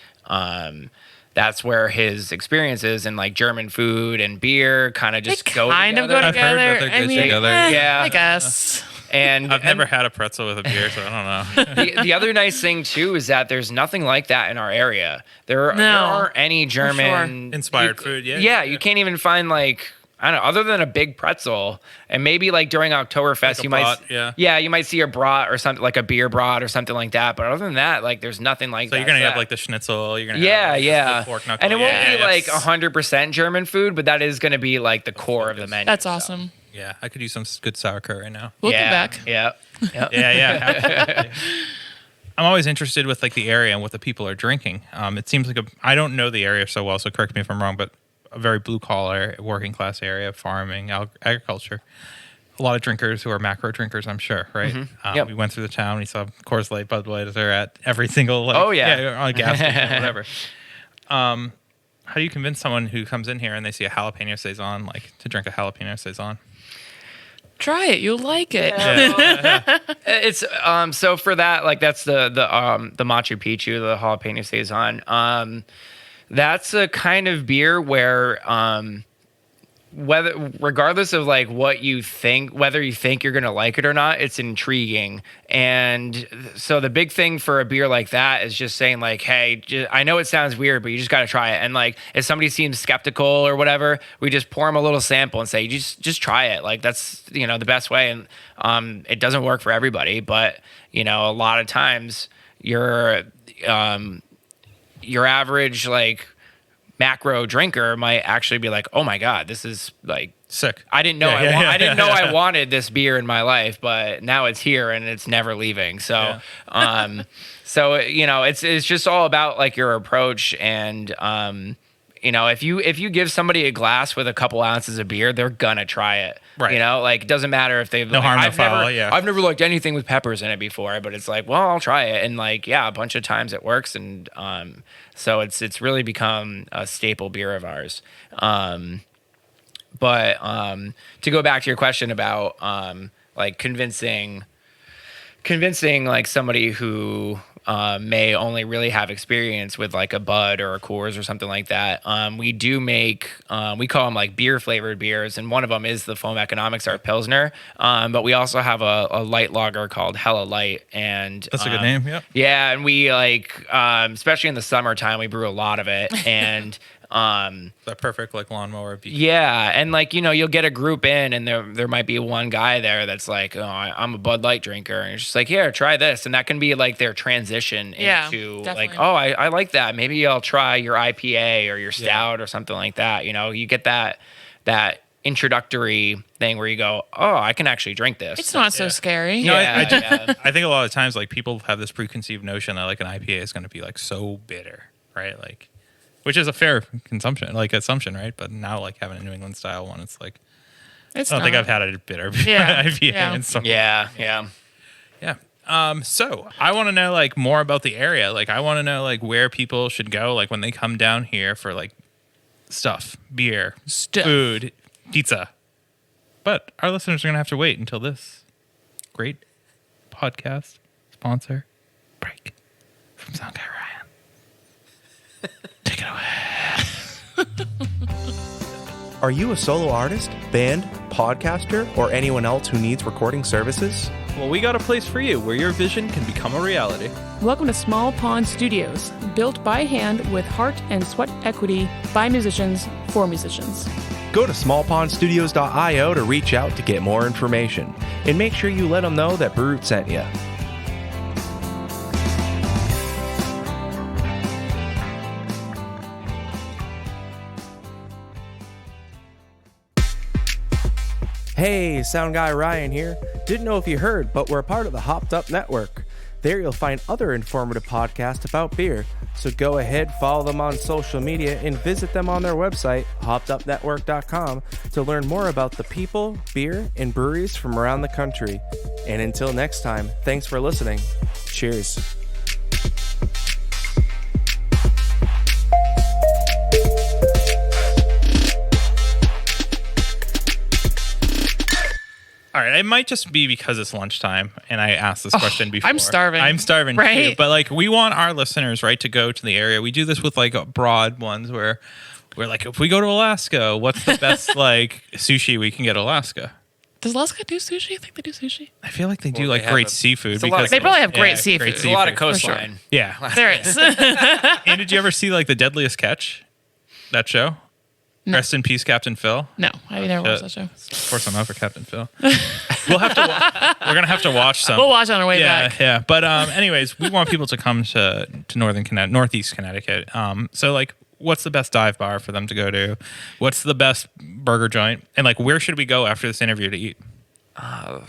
that's where his experiences in like German food and beer kind of just go kind together. of go I've heard together. that they're I good mean, together. Yeah. I guess. And I've never had a pretzel with a beer, so I don't know. the other nice thing too is that there's nothing like that in our area. There No, aren't any German Inspired food, yeah. Yeah, you can't even find like, I don't know, other than a big pretzel, and maybe like during Oktoberfest, Like a you brat, might, yeah. you might see a brat or something like a beer brat or something like that. But other than that, like, there's nothing like So that. you're gonna have like the schnitzel. You're gonna Yeah, have like, yeah, the pork knuckle. and it won't yeah, be like it's- 100% German food, but that is going to be like the core of the menu. That's so. awesome. Yeah, I could use some good sauerkraut right now. We'll yeah, come back. Yeah, yeah. Yeah, absolutely. I'm always interested with like the area and what the people are drinking. It seems like I don't know the area so well, so correct me if I'm wrong, but a very blue collar, working class area, farming, agriculture. A lot of drinkers who are macro drinkers, I'm sure, right? Yep. We went through the town. We saw Coors Light, Budweiser at every single like, Oh, yeah. on a gas station, whatever. How do you convince someone who comes in here and they see a jalapeno saison like to drink a jalapeno saison? Try it. You'll like it. It's so for that, like that's the Machu Picchu, the jalapeno saison. That's a kind of beer where regardless of like what you think, whether you think you're gonna like it or not, it's intriguing. And so the big thing for a beer like that is just saying like, hey, I know it sounds weird, but you just got to try it. And like if somebody seems skeptical or whatever, we just pour them a little sample and say, just try it. Like that's, you know, the best way. And it doesn't work for everybody, but you know, a lot of times your average like macro drinker might actually be like, oh my God, this is like Sick. I didn't know Yeah, I didn't know I wanted this beer in my life, but now it's here and it's never leaving. So, so you know, it's just all about like your approach. And you know, if you give somebody a glass with a couple ounces of beer, they're gonna try it. Right. You know, like it doesn't matter if they've No harm, no foul, I've never liked anything with peppers in it before, but it's like, well, I'll try it. And like, yeah, a bunch of times it works. And so it's really become a staple beer of ours. But to go back to your question about like convincing like somebody who may only really have experience with like a Bud or a Coors or something like that, we do make we call them like beer flavored beers, and one of them is the Foam Economics Art Pilsner. But we also have a light lager called Hella Light, and That's a good name. Yeah. yeah, and we like especially in the summertime we brew a lot of it, and That perfect like lawnmower beat. yeah, and like, you know, you'll get a group in and there might be one guy there that's like, oh, I'm a Bud Light drinker, and it's just like, here, try this, and that can be like their transition Yeah, into definitely. like, oh, I like that, maybe I'll try your IPA or your Stout or something like that. You know, you get that introductory thing where you go, oh, I can actually drink this. It's not so scary. No, I yeah. I think a lot of times like people have this preconceived notion that like an IPA is going to be like so bitter, right? Like, which is a fair assumption, right? But now like having a New England style one, it's like It's I don't think not. I've had a bitter Yeah, IPA yeah. in some. Yeah. So I want to know like more about the area. Like I want to know like where people should go like when they come down here for like stuff, beer, food, pizza. But our listeners are gonna have to wait until this great podcast sponsor break from Sound Guy Ryan. Take it away. Are you a solo artist, band, podcaster, or anyone else who needs recording services? Well, we got a place for you where your vision can become a reality. Welcome to Small Pond Studios, built by hand with heart and sweat equity by musicians for musicians. Go to smallpondstudios.io to reach out to get more information. And make sure you let them know that Brew sent you. Hey, Sound Guy Ryan here. Didn't know if you heard, but we're a part of the Hopped Up Network. There you'll find other informative podcasts about beer. So go ahead, follow them on social media, and visit them on their website, hoppedupnetwork.com, to learn more about the people, beer, and breweries from around the country. And until next time, thanks for listening. Cheers. All right, I It might just be because it's lunchtime, and I asked this question before. I'm starving. I'm starving Right? too. But like, we want our listeners, right, to go to the area. We do this with like broad ones where we're like, if we go to Alaska, what's the best like sushi we can get in Alaska? Does Alaska do sushi? I think they do sushi. I feel like they do Well, like they great have seafood a lot of- because They probably have great seafood. There's a lot of For sure. coastline. Yeah. There is. And did you ever see like The Deadliest Catch? That show? No. Rest in peace, Captain Phil. No, I never watched that show. Of course, I'm out for Captain Phil. We'll have to. We're gonna have to watch some. We'll watch on our way back. Yeah. But anyways, we want people to come to Northeast Connecticut. So like, what's the best dive bar for them to go to? What's the best burger joint? And like, where should we go after this interview to eat?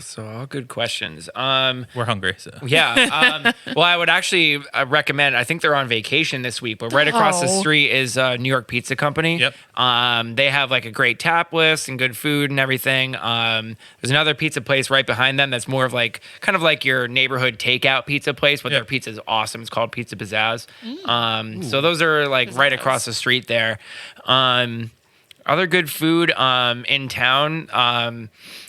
So all good questions. We're hungry. So. Yeah. Well, I would actually recommend. I think they're on vacation this week, but right across the Oh. street is New York Pizza Company. Yep. They have like a great tap list and good food and everything. There's another pizza place right behind them that's more of like kind of like your neighborhood takeout pizza place, but Yep. their pizza is awesome. It's called Pizza Pizzazz. So those are like right across the street there. Other good food in town.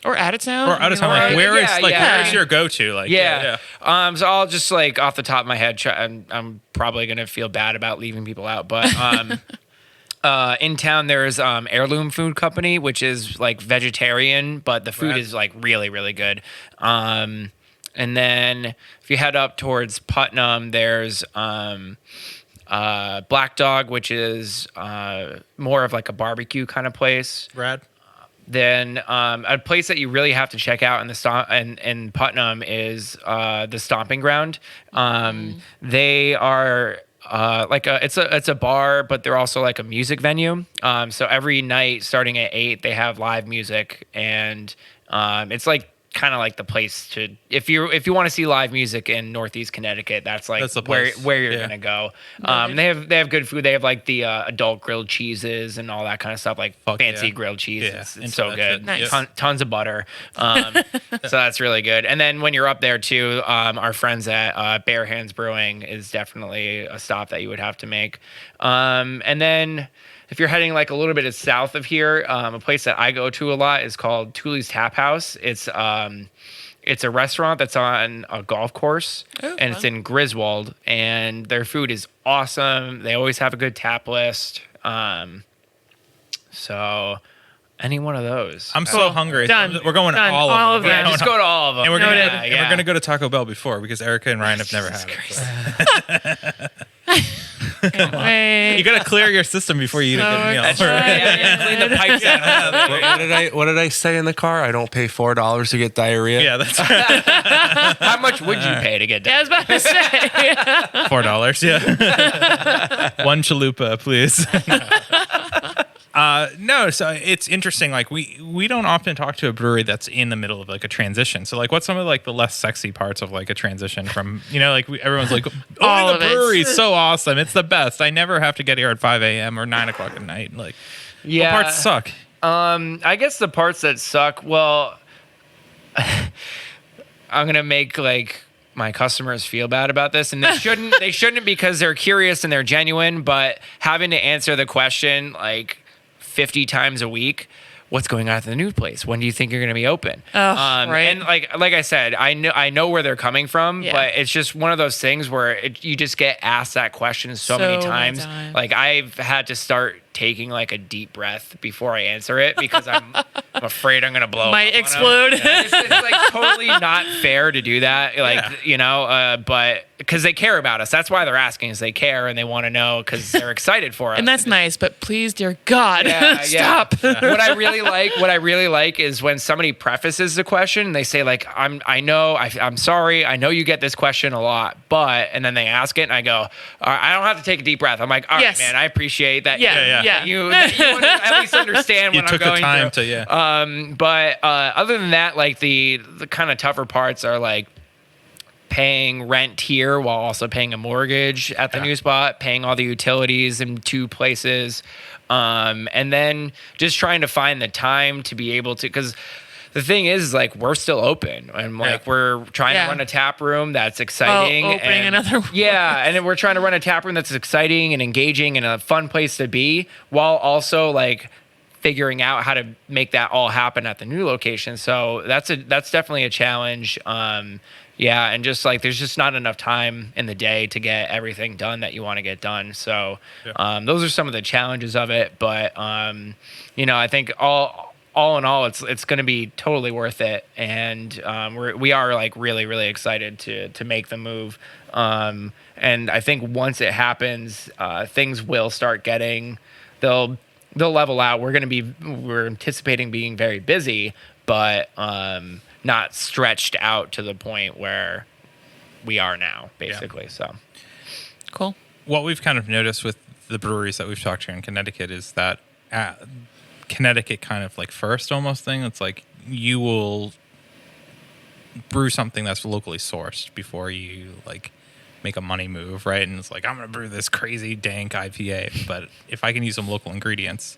Or out of town. Or out of town. Like, Right. where is Yeah, like yeah. where's your go-to? Like, Yeah. So I'll just like off the top of my head, I'm probably gonna feel bad about leaving people out, but in town there's Heirloom Food Company, which is like vegetarian, but the food Right. is like really really good. And then if you head up towards Putnam, there's Black Dog, which is more of like a barbecue kind of place. Brad. Then a place that you really have to check out in the in Putnam is the Stomping Ground. They are like it's a bar, but they're also like a music venue. So every night starting at 8, they have live music, and it's like kind of like the place to if you want to see live music in Northeast Connecticut, that's like That's the where place. you're Yeah. gonna go. They have good food. They have like the adult grilled cheeses and all that kind of stuff, like Fuck fancy yeah. grilled cheese. Yeah, It's into so that good. shit. Nice. Tons of butter. So that's really good. And then when you're up there too, our friends at Bare Hands Brewing is definitely a stop that you would have to make. And then if you're heading like a little bit south of here, a place that I go to a lot is called Thule's Tap House. It's a restaurant that's on a golf course, and it's in Griswold, and their food is awesome. They always have a good tap list. So any one of those. I'm so hungry. Done. We're going to Done. all All of of them. them. Yeah, just go to all of them. And we're gonna Noted. and we're gonna go to Taco Bell before because Erica and Ryan have never had it. Wait. You gotta clear your system before you eat a good meal. That's right. Yeah, clean the pipes out. What did I say in the car? I don't pay $4 to get diarrhea. Yeah, that's right. How much would you pay to get Yeah, I that? was about to say. $4. Yeah. One chalupa, please. No, so it's interesting. Like we don't often talk to a brewery that's in the middle of like a transition. So like, what's some of like the less sexy parts of like a transition from like everyone's like, All oh, of the it. brewery is so awesome. It's the best. I never have to get here at 5 a.m. or 9 o'clock at night. Like, what parts suck? I guess the parts that suck. Well, I'm gonna make like my customers feel bad about this, and they shouldn't. They shouldn't because they're curious and they're genuine. But having to answer the question like 50 times a week. What's going on at the new place? When do you think you're going to be open? Right. And like I said, I know where they're coming from, Yeah. but it's just one of those things where you just get asked that question so many times. Like I've had to start taking like a deep breath before I answer it because I'm afraid I'm going to blow Might up on 'em. explode. It's like totally not fair to do that. Like, but because they care about us. That's why they're asking is they care and they want to know because they're excited for us. And that's nice, but please, dear God, stop. What I really like is when somebody prefaces the question and they say like, I'm sorry. I know you get this question a lot, but, and then they ask it and I go, all right, I don't have to take a deep breath. I'm like, all right, Yes. man, I appreciate that. Yeah. That you at least understand You what took I'm the going time through. to But other than that, like the kind of tougher parts are like paying rent here while also paying a mortgage at the new spot, paying all the utilities in 2 places, and then just trying to find the time to be able to, because the thing is like we're still open and like we're trying to run a tap room that's exciting. Opening and, another one. Yeah, and then we're trying to run a tap room that's exciting and engaging and a fun place to be while also like figuring out how to make that all happen at the new location. So that's definitely a challenge. Yeah, and just like there's just not enough time in the day to get everything done that you want to get done. So those are some of the challenges of it. But I think all in all, it's going to be totally worth it, and we are like really, really excited to make the move. And I think once it happens, things will start they'll level out. We're anticipating being very busy, but not stretched out to the point where we are now, basically. So Cool. What we've kind of noticed with the breweries that we've talked to in Connecticut is that Connecticut kind of like first almost thing. It's like you will brew something that's locally sourced before you like make a money move, right? And it's like, I'm going to brew this crazy dank IPA, but if I can use some local ingredients.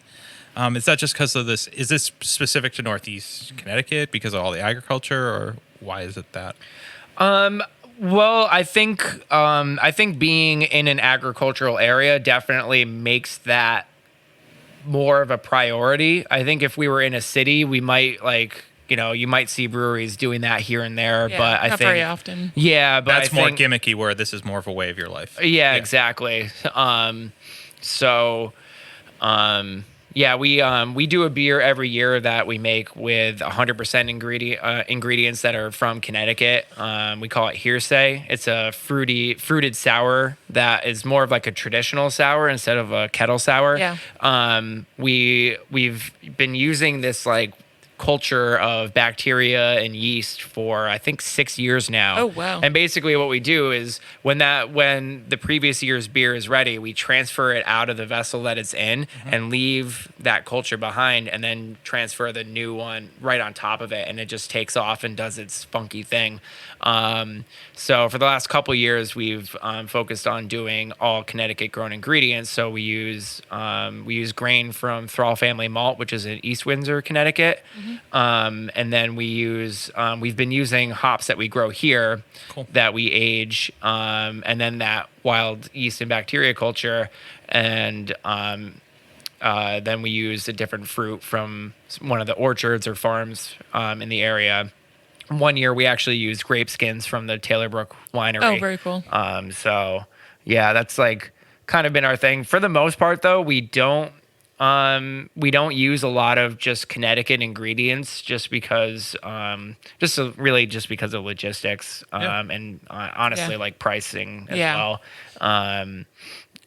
Is that just because of this? Is this specific to Northeast Connecticut because of all the agriculture, or why is it that? Well, I think being in an agricultural area definitely makes that more of a priority. I think if we were in a city, we might you might see breweries doing that here and there, Yeah, but I not think very often. Yeah, but that's more gimmicky, where this is more of a way of your life. Yeah, exactly. We do a beer every year that we make with 100% ingredients that are from Connecticut. We call it Hearsay. It's a fruited sour that is more of like a traditional sour instead of a kettle sour. Yeah. We've been using this like culture of bacteria and yeast for I think 6 years now. Oh, wow. And basically what we do is when the previous year's beer is ready, we transfer it out of the vessel that it's in and leave that culture behind, and then transfer the new one right on top of it, and it just takes off and does its funky thing. So for the last couple of years, we've focused on doing all Connecticut grown ingredients. So we use grain from Thrall Family Malt, which is in East Windsor, Connecticut. And then we've been using hops that we grow here that we age, and then that wild yeast and bacteria culture. And then we use a different fruit from one of the orchards or farms in the area. One year we actually used grape skins from the Taylorbrook Winery. Oh, very cool. So yeah, that's like kind of been our thing. For the most part, though, we don't use a lot of just Connecticut ingredients just because because of logistics and honestly like pricing as well.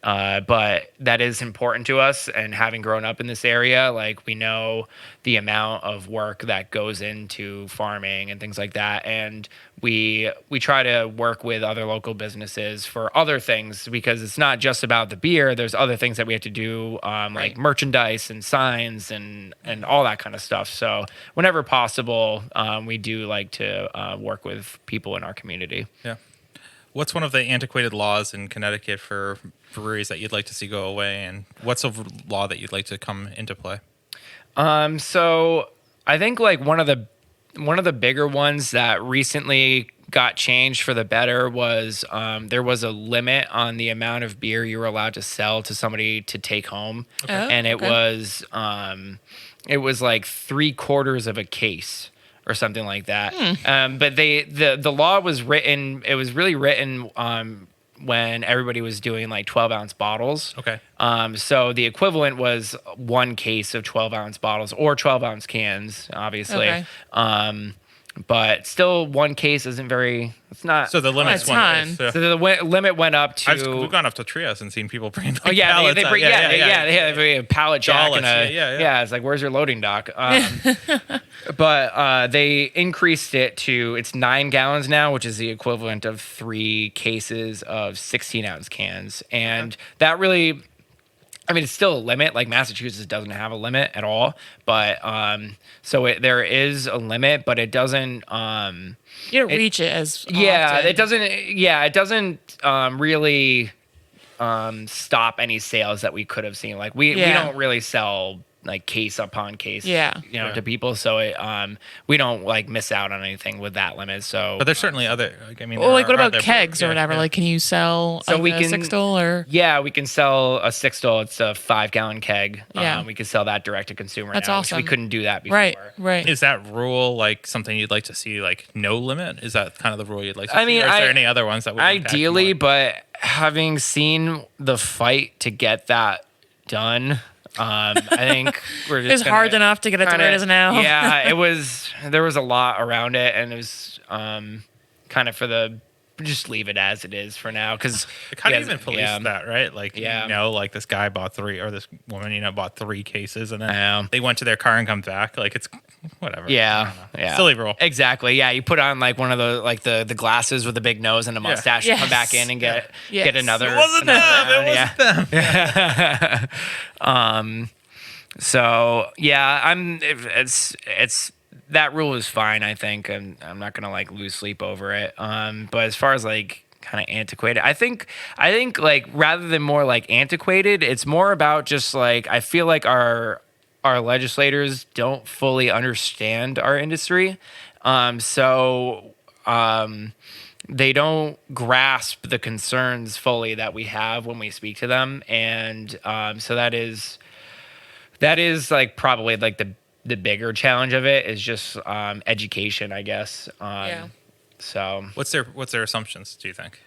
But that is important to us, and having grown up in this area, like we know the amount of work that goes into farming and things like that, and we try to work with other local businesses for other things, because it's not just about the beer. There's other things that we have to do, like merchandise and signs and all that kind of stuff. So whenever possible, we do like to work with people in our community. Yeah. What's one of the antiquated laws in Connecticut for breweries that you'd like to see go away, and what's a law that you'd like to come into play? So I think like one of the bigger ones that recently got changed for the better was there was a limit on the amount of beer you were allowed to sell to somebody to take home, and it was like 3/4 of a case or something like that. But the law was written. It was really written when everybody was doing like 12-ounce bottles. Okay. So the equivalent was one case of 12-ounce bottles or 12-ounce cans, obviously. Okay. But still, one case isn't very. It's not. So the limit's one. So the limit went up to. We've gone up to Trios and seen people bring. Like, oh yeah, pallets they bring. They have a pallet jack and a. Yeah. It's like, where's your loading dock? But they increased it to it's 9 gallons now, which is the equivalent of 3 cases of 16-ounce cans, and that really. I mean, it's still a limit. Like Massachusetts doesn't have a limit at all, but there is a limit, but it doesn't. You don't reach it as often. It doesn't. Yeah, it doesn't really stop any sales that we could have seen. Like we don't really sell like case upon case, Yeah. to people. So we don't like miss out on anything with that limit. So, But there's certainly other. Like, I mean, Well, like what there are about other- kegs or yeah, whatever? yeah. Like, can you sell So like we a can- 6-stall or? yeah, we can sell a 6-stall. It's a 5-gallon keg. Yeah. We can sell that direct to consumer. That's now, which we awesome. couldn't do that before. Right. Is that rule like something you'd like to see? Like no limit? Is that kind of the rule you'd like to I see? mean, Or is there any other ones that would impact ideally, more? but having seen the fight to get that done, I think we're just It's hard enough to get it to where it is now. Yeah, there was a lot around it, and it was kind of just leave it as it is for now, because How do you even police that, right? Like, Yeah. like this guy bought 3, or this woman, bought 3 cases, and then Yeah. they went to their car and come back. Like, it's whatever. Yeah, yeah. Silly rule. Exactly. Yeah, you put on like one of the like the glasses with the big nose and a mustache, Yes. come back in and get Yes. another. It wasn't them. another It wasn't them. So yeah, it's that rule is fine. I think, and I'm not gonna like lose sleep over it. But as far as like kind of antiquated, I think like rather than more like antiquated, it's more about just like I feel like our legislators don't fully understand our industry. They don't grasp the concerns fully that we have when we speak to them. And so that is like probably like the bigger challenge of it is just education, I guess. Yeah. So What's their assumptions, do you think?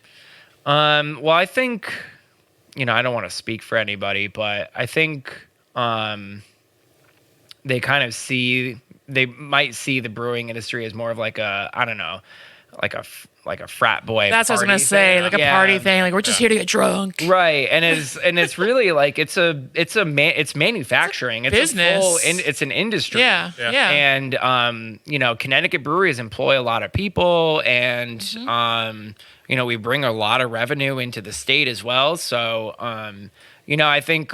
well, I think, I don't want to speak for anybody, but I think they kind of they might see the brewing industry as more of like a, I don't know, like a frat boy. That's what I was gonna party say, thing. like a Yeah. party thing. Like we're just here to get drunk. Right, and it's really like it's manufacturing. It's business. A full it's an industry. Yeah. And Connecticut breweries employ a lot of people, and we bring a lot of revenue into the state as well. So I think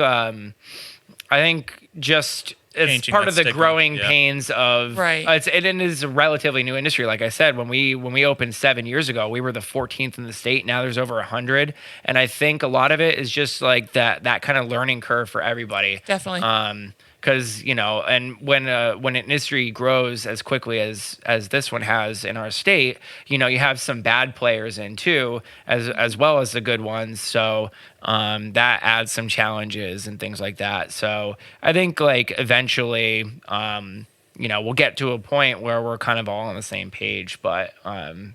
just it's Changing part that of the stigma, growing yeah. pains of Right. it is a relatively new industry. Like I said, when we opened 7 years ago, we were the 14th in the state. Now there's over 100, and I think a lot of it is just like that kind of learning curve for everybody. Definitely. Because and when an industry grows as quickly as this one has in our state, you have some bad players in too, as well as the good ones. So that adds some challenges and things like that. So I think like eventually, we'll get to a point where we're kind of all on the same page. But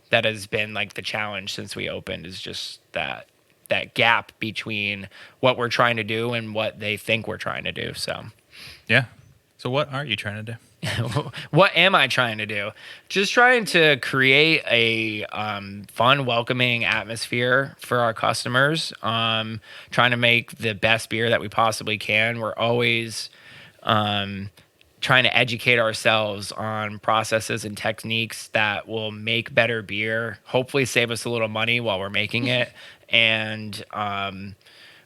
that has been like the challenge since we opened, is just that gap between what we're trying to do and what they think we're trying to do. So. Yeah. So what are you trying to do? What am I trying to do? Just trying to create a fun, welcoming atmosphere for our customers. Trying to make the best beer that we possibly can. We're always trying to educate ourselves on processes and techniques that will make better beer, hopefully save us a little money while we're making it, and kind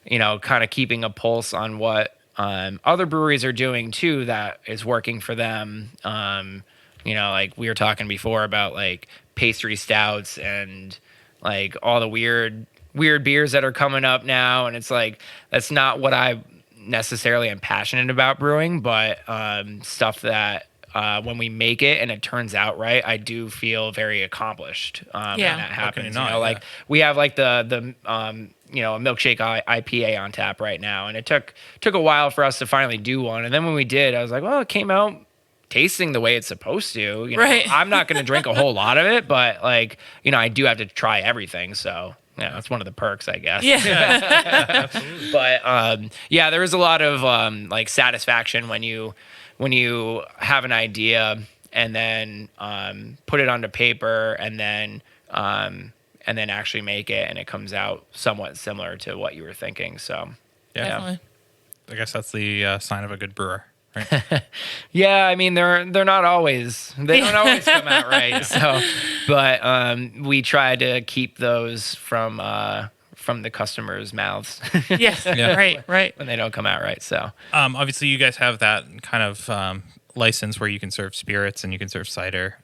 of keeping a pulse on what other breweries are doing too that is working for them. Like we were talking before about like pastry stouts and like all the weird beers that are coming up now, and it's like that's not what I necessarily am passionate about brewing, but stuff that when we make it and it turns out right, I do feel very accomplished when that happens. not? We have like the a Milkshake IPA on tap right now, and it took a while for us to finally do one. And then when we did, I was like, well, it came out tasting the way it's supposed to. Right. I'm not going to drink a whole lot of it, but like, I do have to try everything. So yeah, that's one of the perks, I guess. Yeah. But there is a lot of like satisfaction when you have an idea and then put it onto paper and then actually make it, and it comes out somewhat similar to what you were thinking. So Definitely. I guess that's the sign of a good brewer, right? yeah, I mean they don't always come out right. So, but we try to keep those from the customers' mouths Yes. Yeah. Right. when they don't come out right. So Obviously, you guys have that kind of license where you can serve spirits and you can serve cider.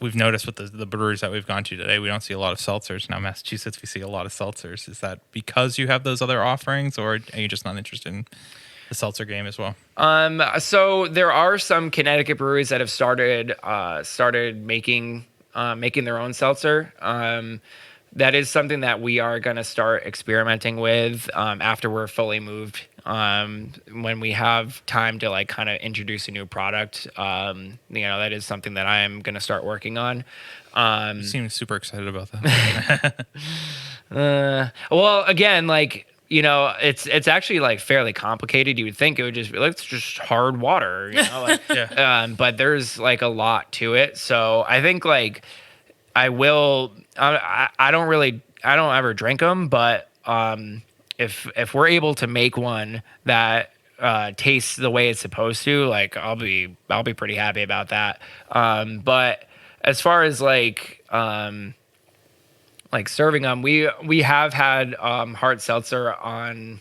We've noticed with the breweries that we've gone to today, we don't see a lot of seltzers. Now, Massachusetts, we see a lot of seltzers. Is that because you have those other offerings, or are you just not interested in the seltzer game as well? So there are some Connecticut breweries that have started making their own seltzer. That is something that we are going to start experimenting with after we're fully moved. When we have time to like kind of introduce a new product, that is something that I am going to start working on. You seem super excited about that. Well, again, like, it's actually like fairly complicated. You would think it would just be like, it's just hard water, like, Yeah. but there's like a lot to it. So I think like I don't ever drink them, but if we're able to make one that tastes the way it's supposed to, like I'll be pretty happy about that. But as far as like serving them, we have had hard seltzer on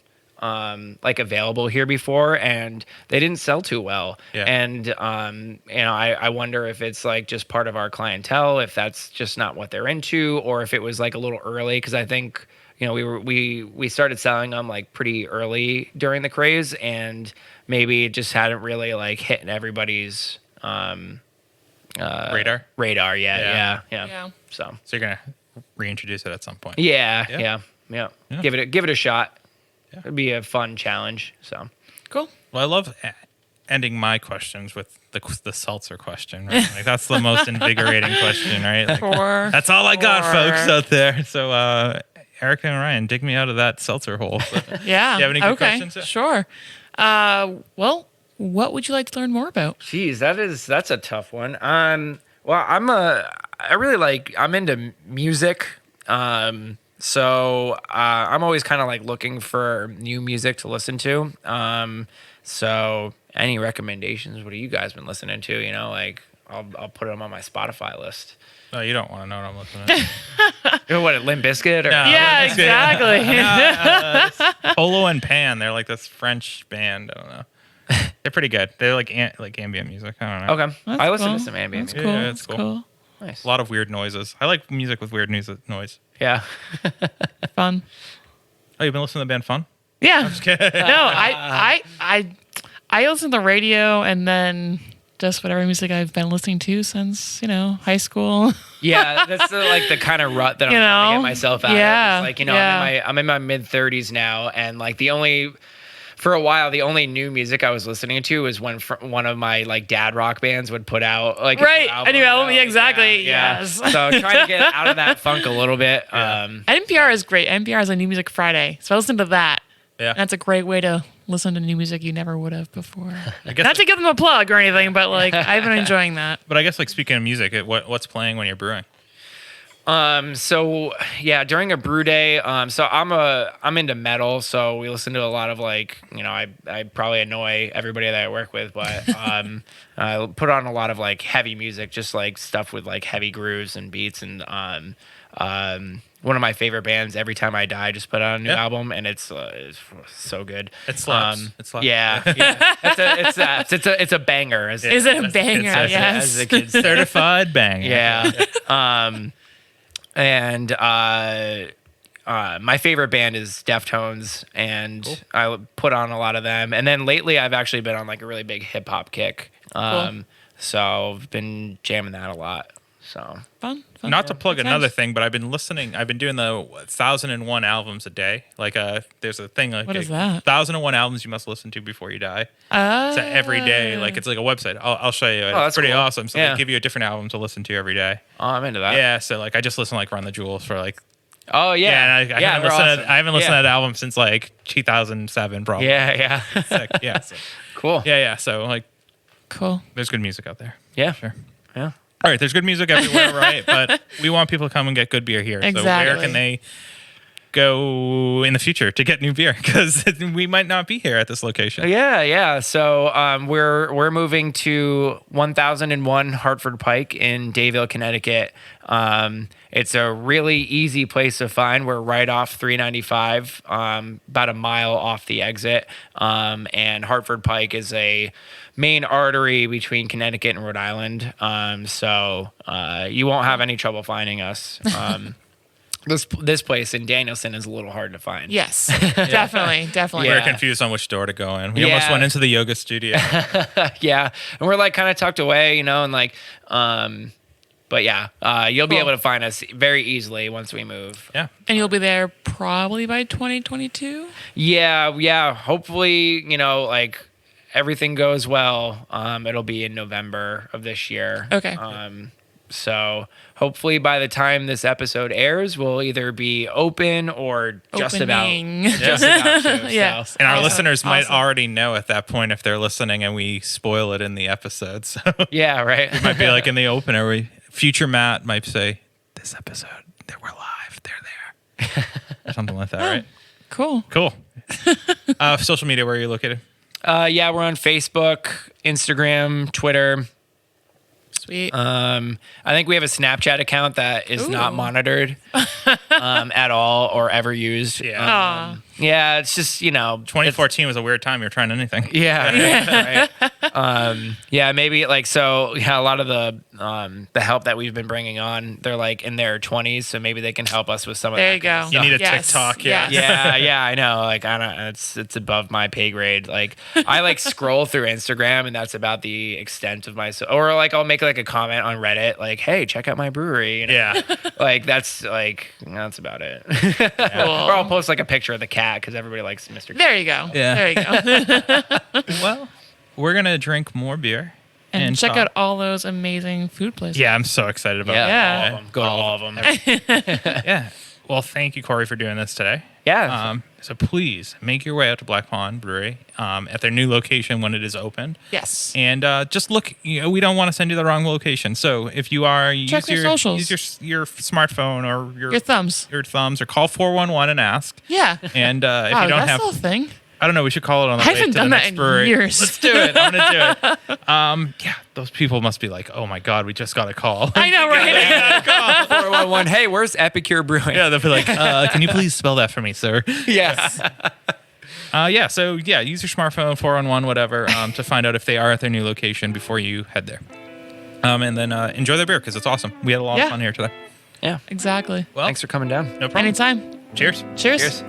like available here before, and they didn't sell too well. Yeah. And I wonder if it's like just part of our clientele, if that's just not what they're into, or if it was like a little early, because I think we started selling them like pretty early during the craze, and maybe it just hadn't really like hit everybody's Radar. Yeah. Yeah. So So you're gonna reintroduce it at some point. yeah. Give it a shot. Yeah. It'd be a fun challenge. So Cool. Well, I love ending my questions with the seltzer question. Right? Like that's the most invigorating question, right? Like, Sure. that's all I got, Sure. folks out there. So, Erica and Ryan, dig me out of that seltzer hole. So, Yeah. Do you have any good okay. questions? Sure. Well, what would you like to learn more about? geez, that's a tough one. Well, I'm into music. So I'm always kind of like looking for new music to listen to. So any recommendations? What have you guys been listening to? Like I'll put them on my Spotify list. Oh, you don't want to know what I'm looking at. What, Limp Bizkit? Or? No. Yeah, exactly. Polo and Pan, they're like this French band. I don't know. They're pretty good. They're like ambient music. I don't know. Okay, That's I listen cool. to some ambient That's music. cool. Yeah, it's That's cool. Nice. A lot of weird noises. I like music with weird noise. Yeah. Fun. Oh, you've been listening to the band Fun? Yeah. No, I listen to the radio and then just whatever music I've been listening to since, high school. Yeah, that's the kind of rut that I'm You trying to know? get myself out Yeah, of. It's like, yeah. I'm in my mid-30s now, and like for a while, the only new music I was listening to was when one of my like dad rock bands would put out like Right, a new album. Yeah, exactly. Yeah. Yes. So trying to get out of that funk a little bit. NPR is great. NPR is a New Music Friday. So I listen to that. Yeah. That's a great way to listen to new music you never would have before. I guess Not to give them a plug or anything, but like I've been enjoying that. But I guess like speaking of music, what's playing when you're brewing? So yeah, during a brew day, so I'm into metal, so we listen to a lot of like, I probably annoy everybody that I work with, but I put on a lot of like heavy music, just like stuff with like heavy grooves and beats, and one of my favorite bands, Every Time I Die, just put out a new album, and it's so good. It slaps. It slaps. Yeah. It's a banger. Is it a banger? Yes. As the kids say. Certified banger. Yeah. And my favorite band is Deftones, and Cool. I put on a lot of them. And then lately, I've actually been on like a really big hip hop kick. So I've been jamming that a lot. So Fun. Not to plug That's another nice. thing, but I've been doing the 1,001 albums a day. Like there's a thing like What is that? 1,001 albums you must listen to before you die. So every day, like it's like a website. I'll show you. It's that's pretty cool. awesome. So Yeah. they give you a different album to listen to every day. oh, I'm into that. Yeah. So like I just listen to like Run the Jewels for like Oh yeah. and I yeah, haven't they're listened. awesome. I haven't listened yeah. to that album since like 2007 probably. Yeah. Sick. Yeah. So, Cool. yeah. So like Cool. there's good music out there. Yeah. Sure. Yeah. All right, there's good music everywhere, right? But we want people to come and get good beer here. So where Exactly. can they go in the future to get new beer? Because we might not be here at this location. Yeah. So we're moving to 1001 Hartford Pike in Dayville, Connecticut. It's a really easy place to find. We're right off 395, about a mile off the exit. And Hartford Pike is a main artery between Connecticut and Rhode Island. So you won't have any trouble finding us. this place in Danielson is a little hard to find. Yes, definitely. We Yeah. were confused on which door to go in. We Yeah. almost went into the yoga studio. Yeah, and we're like kind of tucked away, and like, but yeah, you'll be Cool. able to find us very easily once we move. Yeah. And you'll be there probably by 2022. Yeah. Hopefully, like everything goes well. It'll be in November of this year. Okay. So hopefully by the time this episode airs, we'll either be open or just about Opening. to. Yeah. So. And our Awesome. listeners might Awesome. already know at that point if they're listening and we spoil it in the episode. So it Yeah, right. might be like in the opener, future Matt might say, this episode, we're live, they're there. Or something like that, right? Cool. Cool. Social media, where are you located? Yeah, we're on Facebook, Instagram, Twitter. Sweet. I think we have a Snapchat account that is not Ooh. monitored at all or ever used. Yeah. Aw. Yeah, it's just 2014 was a weird time. You're trying anything. Yeah. Right. Yeah, maybe like so. Yeah, a lot of the help that we've been bringing on, they're like in their 20s, so maybe they can help us with some of There that you kind of go. You need a Yes. TikTok, yeah. Yes. yeah, I know. Like I don't. It's above my pay grade. Like I like scroll through Instagram, and that's about the extent of my. Or like I'll make like a comment on Reddit, like, "Hey, check out my brewery." Yeah. Like that's about it. Cool. Or I'll post like a picture of the cat because everybody likes Mr. There you go. Yeah. There you go. Well, we're going to drink more beer. And check talk. out all those amazing food places. Yeah, I'm so excited about Yeah. All of them. Go to all of them. Yeah. Well, thank you, Corey, for doing this today. Yeah. So please make your way out to Black Pond Brewery at their new location when it is open. Yes. And just look, we don't want to send you the wrong location. So if you are, Check their socials. use your smartphone or Your thumbs. your thumbs, or call 411 and ask. Yeah. And if Wow, you don't that's have, still a thing. I don't know, we should call it on the I way haven't to done the that next in brewery. years. Let's do it. I'm gonna do it. Yeah, those people must be like, oh my god, we just got a call. I know, right? 411. Hey, where's Epicure Brewing? Yeah, they'll be like, can you please spell that for me, sir? Yes. So use your smartphone, 411, whatever, to find out if they are at their new location before you head there. And then enjoy their beer because it's awesome. We had a lot of Yeah. fun here today. Yeah. Exactly. Well, Thanks for coming down. no problem. Anytime. Cheers. Cheers. Cheers.